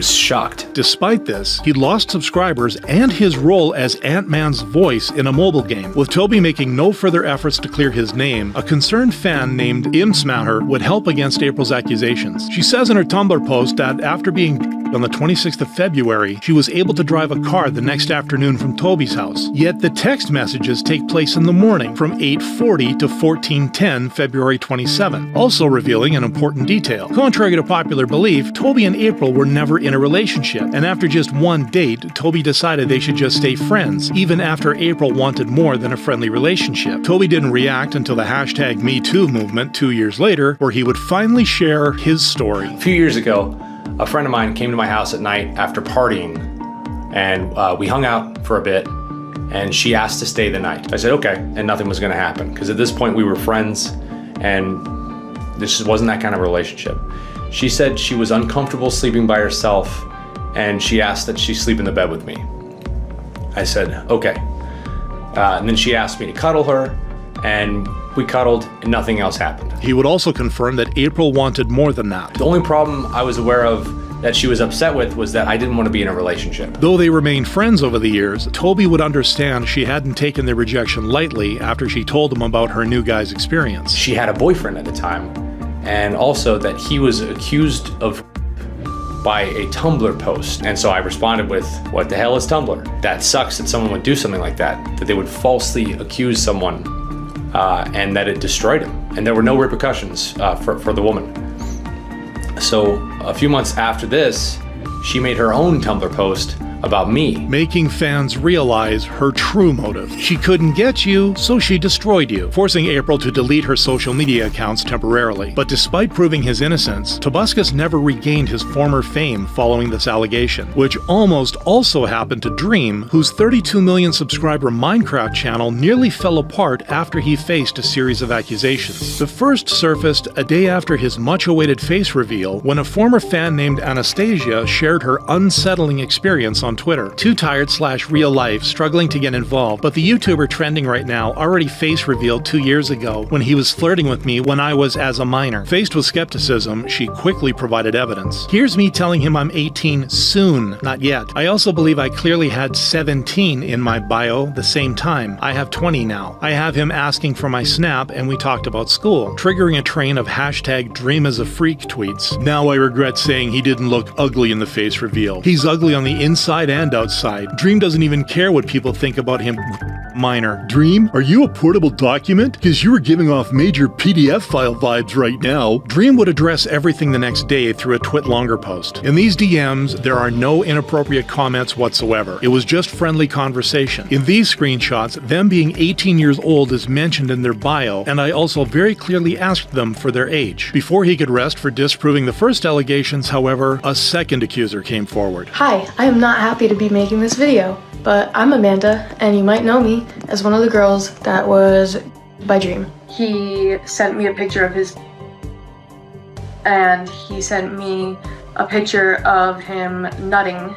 shocked. Despite this, he lost subscribers and his role as Ant-Man's voice in a mobile game. With Toby making no further efforts to clear his name, a concerned fan named Imsmaher would help against April's accusations. She says in her Tumblr post that after being on the 26th of February, she was able to drive a car the next afternoon from Toby's house. Yet the text messages take place in the morning from 8:40 to 14:10 February 27, also revealing an important detail. Contrary to popular belief, Toby and April were never in a relationship, and after just one date, Toby decided they should just stay friends, even after April wanted more than a friendly relationship. Toby didn't react until the hashtag #MeToo movement 2 years later, where he would finally share his story. A few years ago, a friend of mine came to my house at night after partying, and we hung out for a bit, and she asked to stay the night. I said, okay, and nothing was gonna happen, because at this point we were friends, and this wasn't that kind of relationship. She said she was uncomfortable sleeping by herself, and she asked that she sleep in the bed with me. I said, okay. And then she asked me to cuddle her, and we cuddled, and nothing else happened. He would also confirm that April wanted more than that. The only problem I was aware of that she was upset with was that I didn't want to be in a relationship. Though they remained friends over the years, Toby would understand she hadn't taken the rejection lightly after she told him about her new guy's experience. She had a boyfriend at the time, and also that he was accused of by a Tumblr post. And so I responded with, what the hell is Tumblr? That sucks that someone would do something like that they would falsely accuse someone and that it destroyed him. And there were no repercussions for the woman. So a few months after this, she made her own Tumblr post about me, making fans realize her true motive. She couldn't get you, so she destroyed you, forcing April to delete her social media accounts temporarily. But despite proving his innocence, Tobuscus never regained his former fame following this allegation, which almost also happened to Dream, whose 32 million subscriber Minecraft channel nearly fell apart after he faced a series of accusations. The first surfaced a day after his much-awaited face reveal, when a former fan named Anastasia shared her unsettling experience on Twitter. Too tired/real life, struggling to get involved, but the YouTuber trending right now already face revealed 2 years ago when he was flirting with me when I was as a minor. Faced with skepticism, she quickly provided evidence. Here's me telling him I'm 18 soon, not yet. I also believe I clearly had 17 in my bio the same time. I have 20 now. I have him asking for my snap and we talked about school, triggering a train of hashtag dream as a freak tweets. Now I regret saying he didn't look ugly in the face reveal. He's ugly on the inside and outside. Dream doesn't even care what people think about him minor. Dream, are you a portable document? Because you are giving off major PDF file vibes right now. Dream would address everything the next day through a Twit Longer post. In these DMs, there are no inappropriate comments whatsoever. It was just friendly conversation. In these screenshots, them being 18 years old is mentioned in their bio, and I also very clearly asked them for their age. Before he could rest for disproving the first allegations, however, a second accuser came forward. Hi, I am not happy to be making this video, but I'm Amanda, and you might know me as one of the girls that was by Dream. He sent me a picture of his, and he sent me a picture of him nutting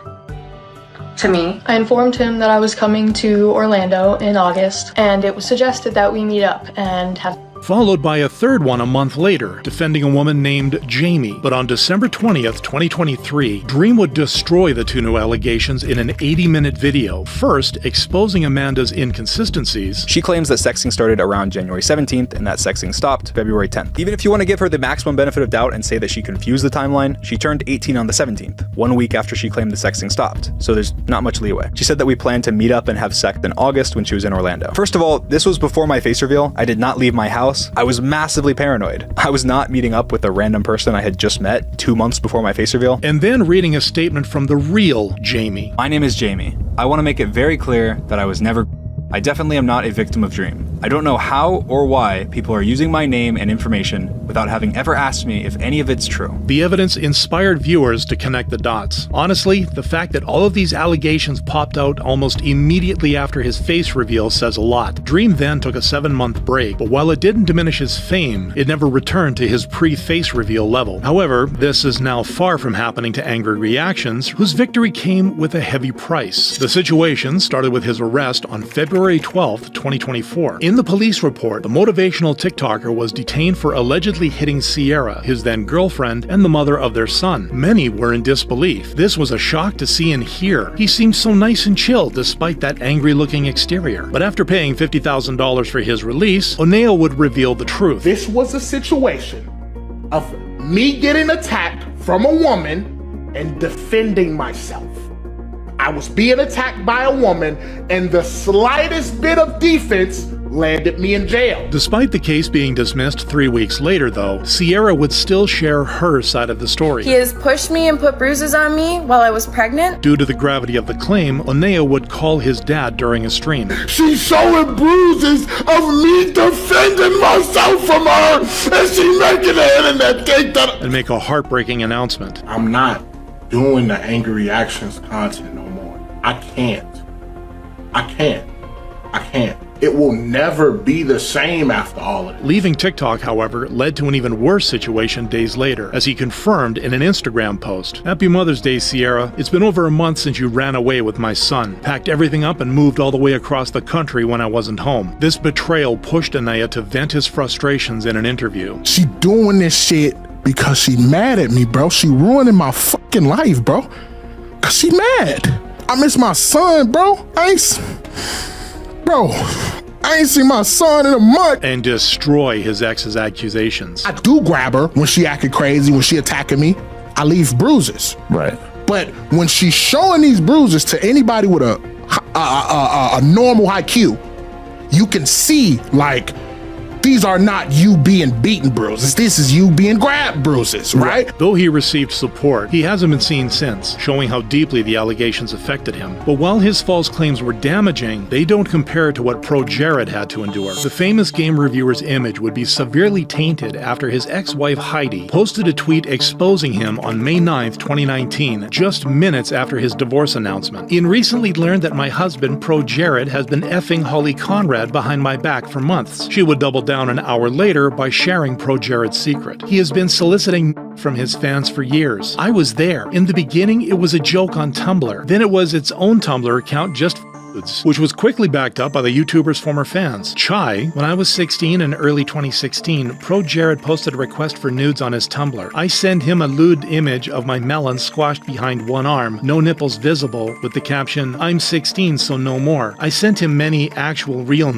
to me. I informed him that I was coming to Orlando in August, and it was suggested that we meet up and have Followed by a third one a month later, defending a woman named Jamie. But on December 20th, 2023, Dream would destroy the two new allegations in an 80-minute video, first exposing Amanda's inconsistencies. She claims that sexting started around January 17th and that sexting stopped February 10th. Even if you want to give her the maximum benefit of doubt and say that she confused the timeline, she turned 18 on the 17th, 1 week after she claimed the sexting stopped, so there's not much leeway. She said that we planned to meet up and have sex in August when she was in Orlando. First of all, this was before my face reveal. I did not leave my house. I was massively paranoid. I was not meeting up with a random person I had just met 2 months before my face reveal. And then reading a statement from the real Jamie. My name is Jamie. I want to make it very clear that I was never... I definitely am not a victim of Dream. I don't know how or why people are using my name and information without having ever asked me if any of it's true. The evidence inspired viewers to connect the dots. Honestly, the fact that all of these allegations popped out almost immediately after his face reveal says a lot. Dream then took a 7-month break, but while it didn't diminish his fame, it never returned to his pre-face reveal level. However, this is now far from happening to angry reactions, whose victory came with a heavy price. The situation started with his arrest on February 12th, 2024. In the police report, the motivational TikToker was detained for allegedly hitting Sierra, his then girlfriend, and the mother of their son. Many were in disbelief. This was a shock to see and hear. He seemed so nice and chill despite that angry-looking exterior. But after paying $50,000 for his release, Oneo would reveal the truth. This was a situation of me getting attacked from a woman and defending myself. I was being attacked by a woman, and the slightest bit of defense landed me in jail. Despite the case being dismissed 3 weeks later, though, Sierra would still share her side of the story. He has pushed me and put bruises on me while I was pregnant. Due to the gravity of the claim, Oneo would call his dad during a stream. She's showing bruises of me defending myself from her, and she making the internet think that... And make a heartbreaking announcement. I'm not doing the angry reactions content no more. I can't. It will never be the same after all of it. Leaving TikTok, however, led to an even worse situation days later, as he confirmed in an Instagram post. Happy Mother's Day, Sierra. It's been over a month since you ran away with my son. Packed everything up and moved all the way across the country when I wasn't home. This betrayal pushed Anaya to vent his frustrations in an interview. She doing this shit because she mad at me, bro. She ruining my fucking life, bro. Cause she mad. I miss my son, bro. I ain't seen my son in a month. And destroy his ex's accusations. I do grab her when she acting crazy, when she attacking me. I leave bruises. Right. But when she's showing these bruises to anybody with a normal IQ, you can see, like, these are not you being beaten bruises. This is you being grabbed bruises, right? Though he received support, he hasn't been seen since, showing how deeply the allegations affected him. But while his false claims were damaging, they don't compare to what ProJared had to endure. The famous game reviewer's image would be severely tainted after his ex-wife Heidi posted a tweet exposing him on May 9th, 2019, just minutes after his divorce announcement. Ian recently learned that my husband, ProJared, has been effing Holly Conrad behind my back for months. She would double down an hour later by sharing ProJared's secret. He has been soliciting from his fans for years. I was there. In the beginning, it was a joke on Tumblr. Then it was its own Tumblr account, just which was quickly backed up by the YouTuber's former fans. Chai, when I was 16 in early 2016, ProJared posted a request for nudes on his Tumblr. I send him a lewd image of my melon squashed behind one arm, no nipples visible, with the caption, "I'm 16, so no more." I sent him many actual real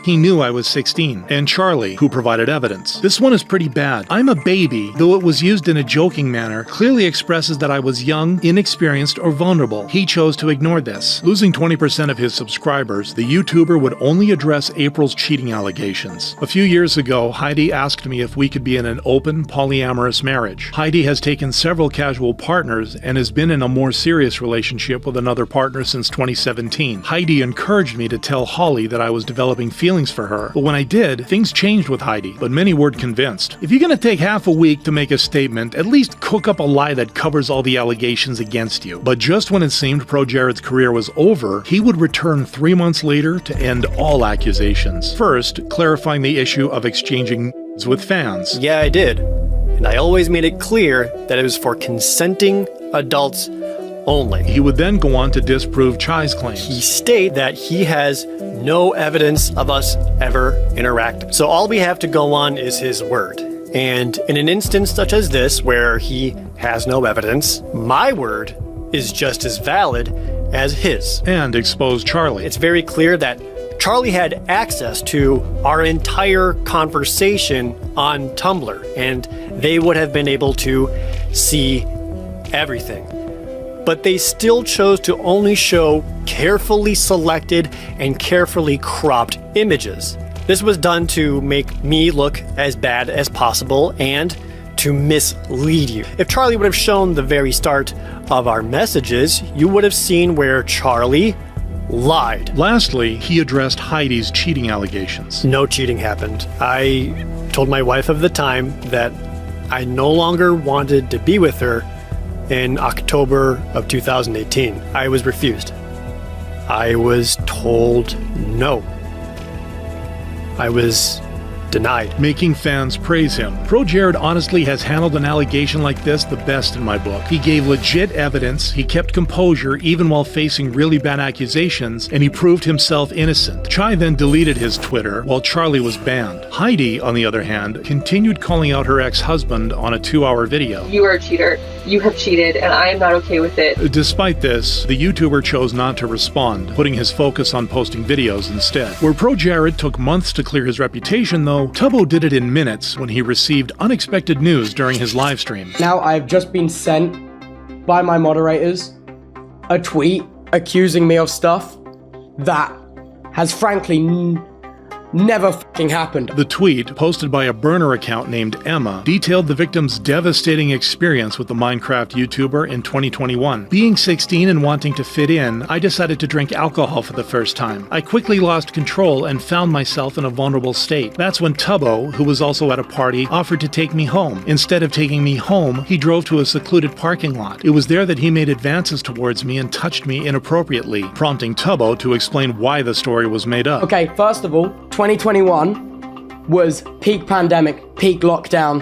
He knew I was 16. And Charlie, who provided evidence. This one is pretty bad. I'm a baby, though it was used in a joking manner, clearly expresses that I was young, inexperienced, or vulnerable. He chose to ignore this. Losing 20% of his subscribers, the YouTuber would only address April's cheating allegations. A few years ago, Heidi asked me if we could be in an open, polyamorous marriage. Heidi has taken several casual partners and has been in a more serious relationship with another partner since 2017. Heidi encouraged me to tell Holly that I was developing feelings for her, but when I did, things changed with Heidi, but many weren't convinced. If you're gonna take half a week to make a statement, at least cook up a lie that covers all the allegations against you. But just when it seemed ProJared's career was over, he would return 3 months later to end all accusations. First, clarifying the issue of exchanging with fans. Yeah, I did. And I always made it clear that it was for consenting adults only. He would then go on to disprove Chai's claims. He stated that he has no evidence of us ever interacting. So all we have to go on is his word. And in an instance such as this, where he has no evidence, my word is just as valid as his. And expose Charlie. It's very clear that Charlie had access to our entire conversation on Tumblr, and they would have been able to see everything. But they still chose to only show carefully selected and carefully cropped images. This was done to make me look as bad as possible and to mislead you. If Charlie would have shown the very start of our messages, you would have seen where Charlie lied. Lastly, he addressed Heidi's cheating allegations. No cheating happened. I told my wife of the time that I no longer wanted to be with her in October of 2018. I was refused. I was told no. I was denied. Making fans praise him. ProJared honestly has handled an allegation like this the best in my book. He gave legit evidence, he kept composure even while facing really bad accusations, and he proved himself innocent. Chai then deleted his Twitter while Charlie was banned. Heidi, on the other hand, continued calling out her ex-husband on a 2-hour video. You are a cheater. You have cheated, and I am not okay with it. Despite this, the YouTuber chose not to respond, putting his focus on posting videos instead. Where ProJared took months to clear his reputation, though, Tubbo did it in minutes when he received unexpected news during his live stream. Now I've just been sent by my moderators a tweet accusing me of stuff that has frankly never fucking happened. The tweet, posted by a burner account named Emma, detailed the victim's devastating experience with the Minecraft YouTuber in 2021. Being 16 and wanting to fit in, I decided to drink alcohol for the first time. I quickly lost control and found myself in a vulnerable state. That's when Tubbo, who was also at a party, offered to take me home. Instead of taking me home, he drove to a secluded parking lot. It was there that he made advances towards me and touched me inappropriately, prompting Tubbo to explain why the story was made up. Okay, first of all, 2021 was peak pandemic, peak lockdown.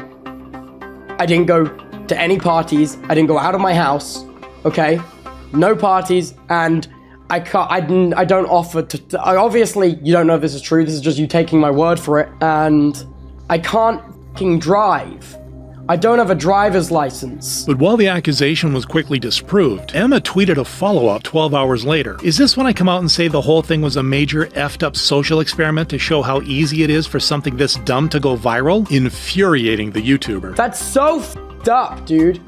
I didn't go to any parties. I didn't go out of my house. Okay, no parties, and I don't offer to. Obviously, you don't know if this is true. This is just you taking my word for it. And I can't fucking drive. I don't have a driver's license. But while the accusation was quickly disproved, Emma tweeted a follow-up 12 hours later. Is this when I come out and say the whole thing was a major effed up social experiment to show how easy it is for something this dumb to go viral? Infuriating the YouTuber. That's so f***ed up, dude.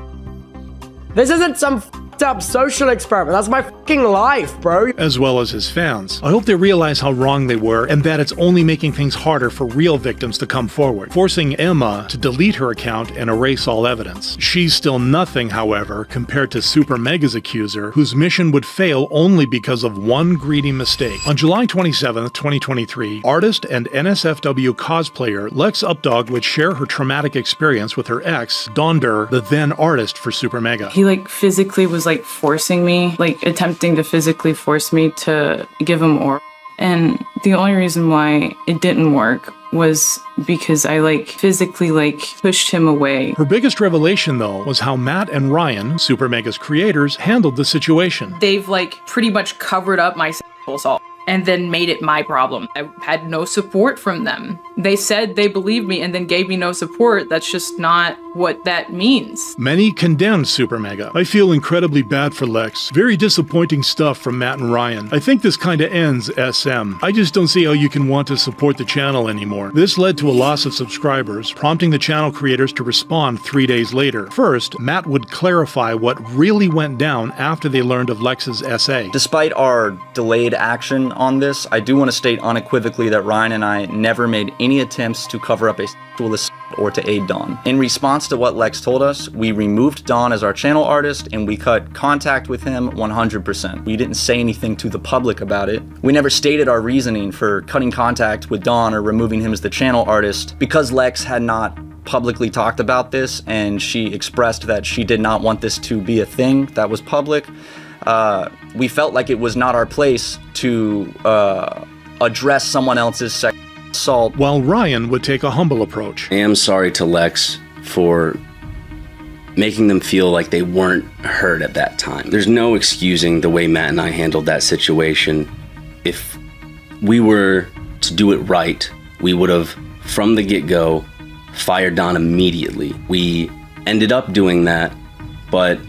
This isn't some f***ed up social experiment. That's my fucking life, bro. As well as his fans. I hope they realize how wrong they were and that it's only making things harder for real victims to come forward, forcing Emma to delete her account and erase all evidence. She's still nothing, however, compared to SuperMega's accuser, whose mission would fail only because of one greedy mistake. On July 27th, 2023, artist and NSFW cosplayer Lex Updog would share her traumatic experience with her ex, Donder, the then artist for SuperMega. He physically was forcing me, attempting to physically force me to give him oral. And the only reason why it didn't work was because I physically pushed him away. Her biggest revelation though was how Matt and Ryan, SuperMega's creators, handled the situation. They've pretty much covered up my sexual assault and then made it my problem. I had no support from them. They said they believed me and then gave me no support. That's just not what that means. Many condemned SuperMega. I feel incredibly bad for Lex. Very disappointing stuff from Matt and Ryan. I think this kinda ends SM. I just don't see how you can want to support the channel anymore. This led to a loss of subscribers, prompting the channel creators to respond 3 days later. First, Matt would clarify what really went down after they learned of Lex's essay. Despite our delayed action on this, I do want to state unequivocally that Ryan and I never made any attempts to cover up a sexual assault or to aid Dawn. In response to what Lex told us, we removed Dawn as our channel artist and we cut contact with him 100%. We didn't say anything to the public about it. We never stated our reasoning for cutting contact with Dawn or removing him as the channel artist because Lex had not publicly talked about this and she expressed that she did not want this to be a thing that was public. We felt like it was not our place to address someone else's sexual assault. While Ryan would take a humble approach. I am sorry to Lex for making them feel like they weren't heard at that time. There's no excusing the way Matt and I handled that situation. If we were to do it right, we would have, from the get-go, fired Don immediately. We ended up doing that, but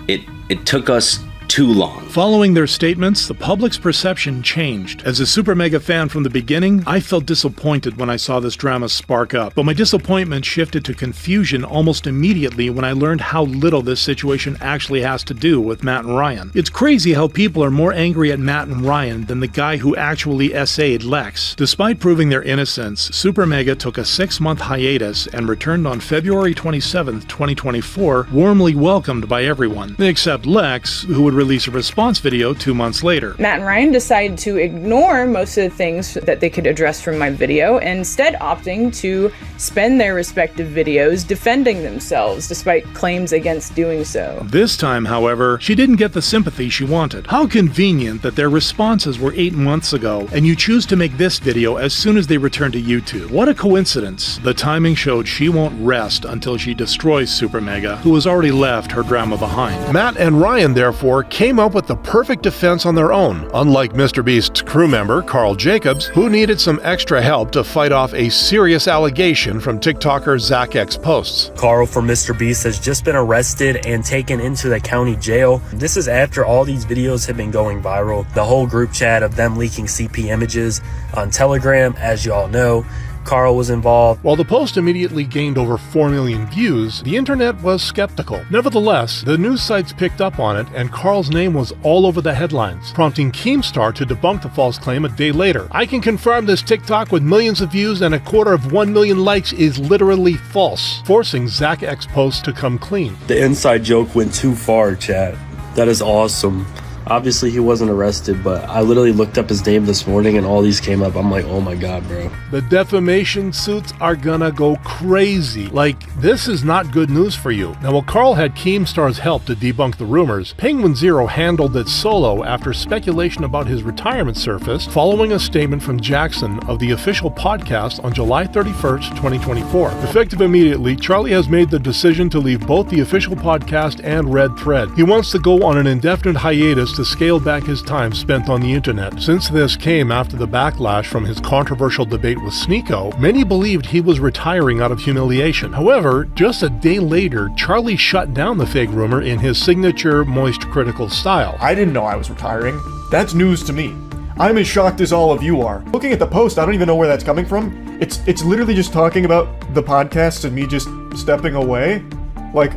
it took us too long. Following their statements, the public's perception changed. As a SuperMega fan from the beginning, I felt disappointed when I saw this drama spark up, but my disappointment shifted to confusion almost immediately when I learned how little this situation actually has to do with Matt and Ryan. It's crazy how people are more angry at Matt and Ryan than the guy who actually essayed Lex. Despite proving their innocence, SuperMega took a 6-month hiatus and returned on February 27th, 2024, warmly welcomed by everyone, except Lex, who would release a response video 2 months later. Matt and Ryan decided to ignore most of the things that they could address from my video, instead opting to spend their respective videos defending themselves, despite claims against doing so. This time, however, she didn't get the sympathy she wanted. How convenient that their responses were 8 months ago, and you choose to make this video as soon as they return to YouTube. What a coincidence. The timing showed she won't rest until she destroys SuperMega, who has already left her drama behind. Matt and Ryan, therefore, came up with the perfect defense on their own, unlike MrBeast's crew member, Karl Jacobs, who needed some extra help to fight off a serious allegation from TikToker ZachX Posts. Karl from MrBeast has just been arrested and taken into the county jail. This is after all these videos have been going viral. The whole group chat of them leaking CP images on Telegram, as you all know, Karl was involved. While the post immediately gained over 4 million views, the internet was skeptical. Nevertheless, the news sites picked up on it and Karl's name was all over the headlines, prompting Keemstar to debunk the false claim a day later. I can confirm this TikTok with millions of views and 250,000 likes is literally false, forcing ZachX Posts to come clean. The inside joke went too far, chat. That is awesome. Obviously he wasn't arrested, but I literally looked up his name this morning and all these came up. I'm like, oh my god, bro. The defamation suits are gonna go crazy. Like, this is not good news for you. Now, while Karl had Keemstar's help to debunk the rumors, Penguin Zero handled it solo after speculation about his retirement surfaced following a statement from Jackson of the official podcast on July 31st, 2024. Effective immediately, Charlie has made the decision to leave both the official podcast and Red Thread. He wants to go on an indefinite hiatus to scale back his time spent on the internet. Since this came after the backlash from his controversial debate with Sneeko, many believed he was retiring out of humiliation. However, just a day later, Charlie shut down the fake rumor in his signature moist critical style. I didn't know I was retiring. That's news to me. I'm as shocked as all of you are. Looking at the post, I don't even know where that's coming from. It's literally just talking about the podcast and me just stepping away. Like,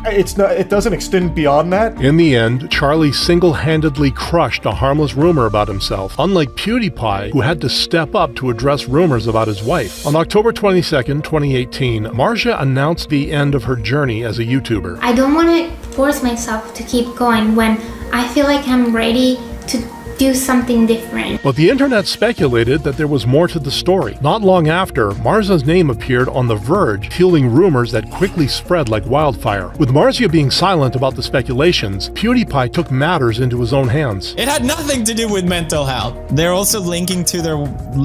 it doesn't extend beyond that. In the end, Charlie single-handedly crushed a harmless rumor about himself, unlike PewDiePie, who had to step up to address rumors about his wife. On October 22nd, 2018, Marja announced the end of her journey as a YouTuber. I don't want to force myself to keep going when I feel like I'm ready to do something different. But the internet speculated that there was more to the story. Not long after, Marza's name appeared on The Verge, fueling rumors that quickly spread like wildfire. With Marza being silent about the speculations, PewDiePie took matters into his own hands. It had nothing to do with mental health. They're also linking to their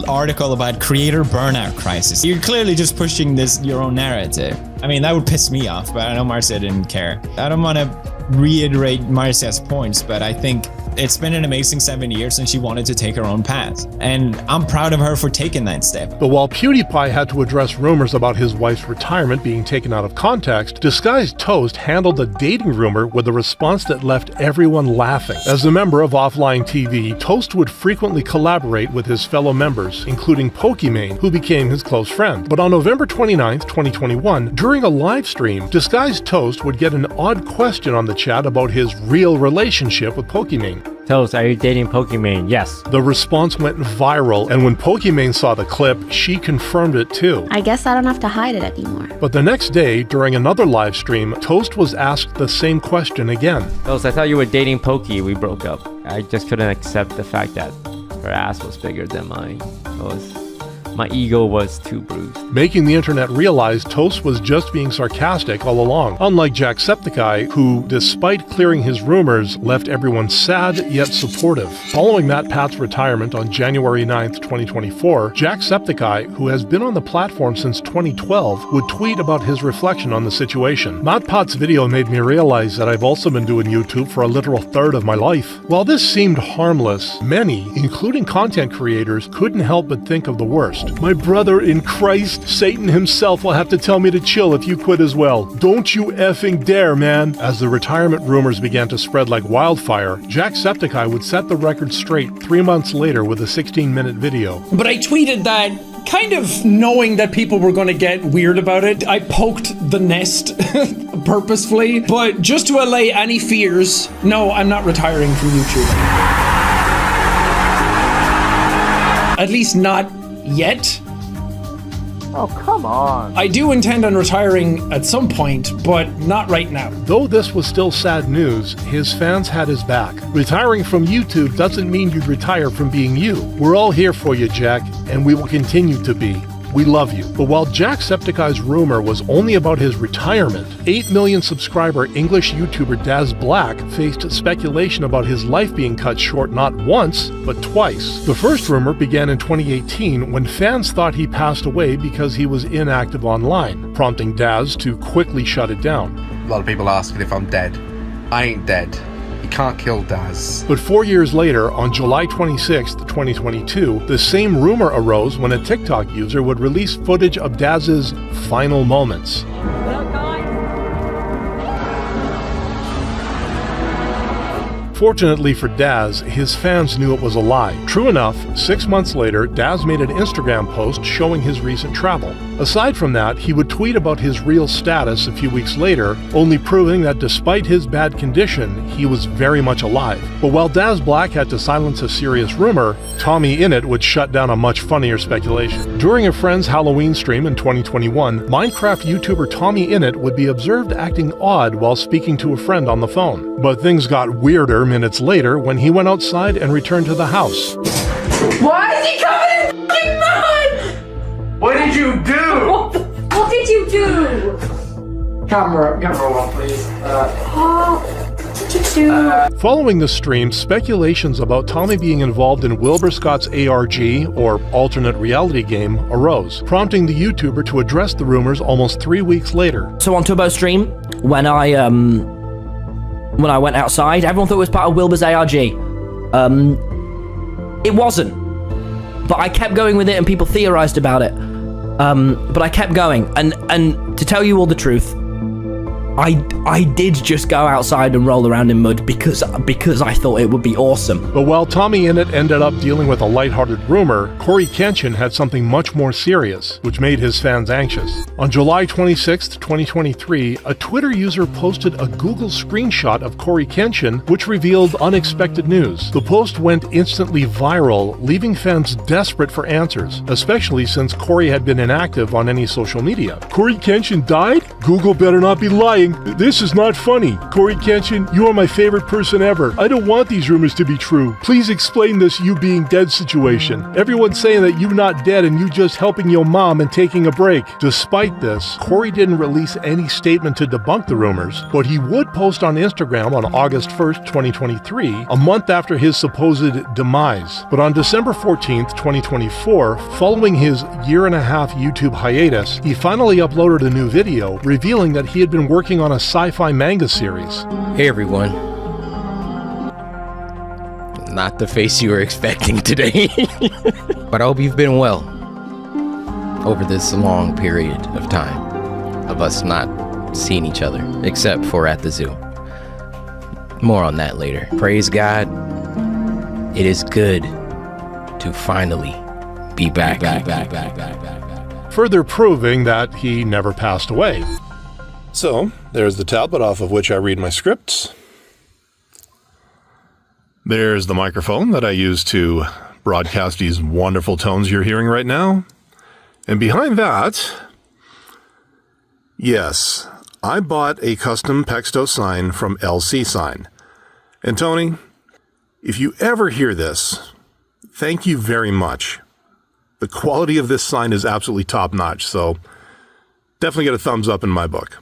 article about creator burnout crisis. You're clearly just pushing your own narrative. I mean, that would piss me off, but I know Marza didn't care. I don't want to reiterate Marza's points, but I think It's been an amazing 7 years and she wanted to take her own path. And I'm proud of her for taking that step. But while PewDiePie had to address rumors about his wife's retirement being taken out of context, Disguised Toast handled a dating rumor with a response that left everyone laughing. As a member of Offline TV, Toast would frequently collaborate with his fellow members, including Pokimane, who became his close friend. But on November 29th, 2021, during a live stream, Disguised Toast would get an odd question on the chat about his real relationship with Pokimane. Toast, are you dating Pokimane? Yes. The response went viral, and when Pokimane saw the clip, she confirmed it too. I guess I don't have to hide it anymore. But the next day, during another live stream, Toast was asked the same question again. Toast, I thought you were dating Poki. We broke up. I just couldn't accept the fact that her ass was bigger than mine. My ego was too bruised. Making the internet realize Toast was just being sarcastic all along, unlike Jacksepticeye, who, despite clearing his rumors, left everyone sad yet supportive. Following MatPat's retirement on January 9th, 2024, Jacksepticeye, who has been on the platform since 2012, would tweet about his reflection on the situation. MatPat's video made me realize that I've also been doing YouTube for a literal third of my life. While this seemed harmless, many, including content creators, couldn't help but think of the worst. My brother in Christ, Satan himself will have to tell me to chill if you quit as well. Don't you effing dare, man. As the retirement rumors began to spread like wildfire, Jacksepticeye would set the record straight 3 months later with a 16-minute video. But I tweeted that kind of knowing that people were going to get weird about it. I poked the nest purposefully, but just to allay any fears, no, I'm not retiring from YouTube. At least not yet. Oh, come on. I do intend on retiring at some point, but not right now. Though this was still sad news, his fans had his back. Retiring from YouTube doesn't mean you'd retire from being you. We're all here for you, Jack, and we will continue to be. We love you. But while Jacksepticeye's rumor was only about his retirement, 8 million subscriber English YouTuber Daz Black faced speculation about his life being cut short not once, but twice. The first rumor began in 2018 when fans thought he passed away because he was inactive online, prompting Daz to quickly shut it down. A lot of people asking if I'm dead. I ain't dead. You can't kill Daz. But 4 years later, on July 26, 2022, the same rumor arose when a TikTok user would release footage of Daz's final moments. Fortunately for Daz, his fans knew it was a lie. True enough, 6 months later, Daz made an Instagram post showing his recent travel. Aside from that, he would tweet about his real status a few weeks later, only proving that despite his bad condition, he was very much alive. But while Daz Black had to silence a serious rumor, TommyInnit would shut down a much funnier speculation. During a friend's Halloween stream in 2021, Minecraft YouTuber TommyInnit would be observed acting odd while speaking to a friend on the phone. But things got weirder minutes later when he went outside and returned to the house. Why is he covered in f***ing mud? What did you do? What did you do? Camera roll, please. What did you do? Following the stream, speculations about Tommy being involved in Wilbur Scott's ARG, or alternate reality game, arose, prompting the YouTuber to address the rumors almost 3 weeks later. So on Tubbo's stream, when I went outside, everyone thought it was part of Wilbur's ARG. It wasn't. But I kept going with it and people theorized about it. But I kept going. And to tell you all the truth, I did just go outside and roll around in mud because I thought it would be awesome. But while TommyInnit ended up dealing with a lighthearted rumor, CoryxKenshin had something much more serious, which made his fans anxious. On July 26, 2023, a Twitter user posted a Google screenshot of CoryxKenshin, which revealed unexpected news. The post went instantly viral, leaving fans desperate for answers, especially since Cory had been inactive on any social media. CoryxKenshin died? Google better not be lying. This is not funny. CoryxKenshin, you are my favorite person ever. I don't want these rumors to be true. Please explain this you being dead situation. Everyone's saying that you not dead and you just helping your mom and taking a break. Despite this, Cory didn't release any statement to debunk the rumors, but he would post on Instagram on August 1st, 2023, a month after his supposed demise. But on December 14th, 2024, following his year-and-a-half YouTube hiatus, he finally uploaded a new video revealing that he had been working on a sci-fi manga series. Hey everyone. not the face you were expecting today. But I hope you've been well over this long period of time of us not seeing each other, except for at the zoo. More on that later. Praise God. It is good to finally be back. Further proving that he never passed away. So, there's the tablet off of which I read my scripts. There's the microphone that I use to broadcast these wonderful tones you're hearing right now. And behind that, yes, I bought a custom Pexto sign from LC Sign. And Tony, if you ever hear this, thank you very much. The quality of this sign is absolutely top-notch, so definitely get a thumbs up in my book.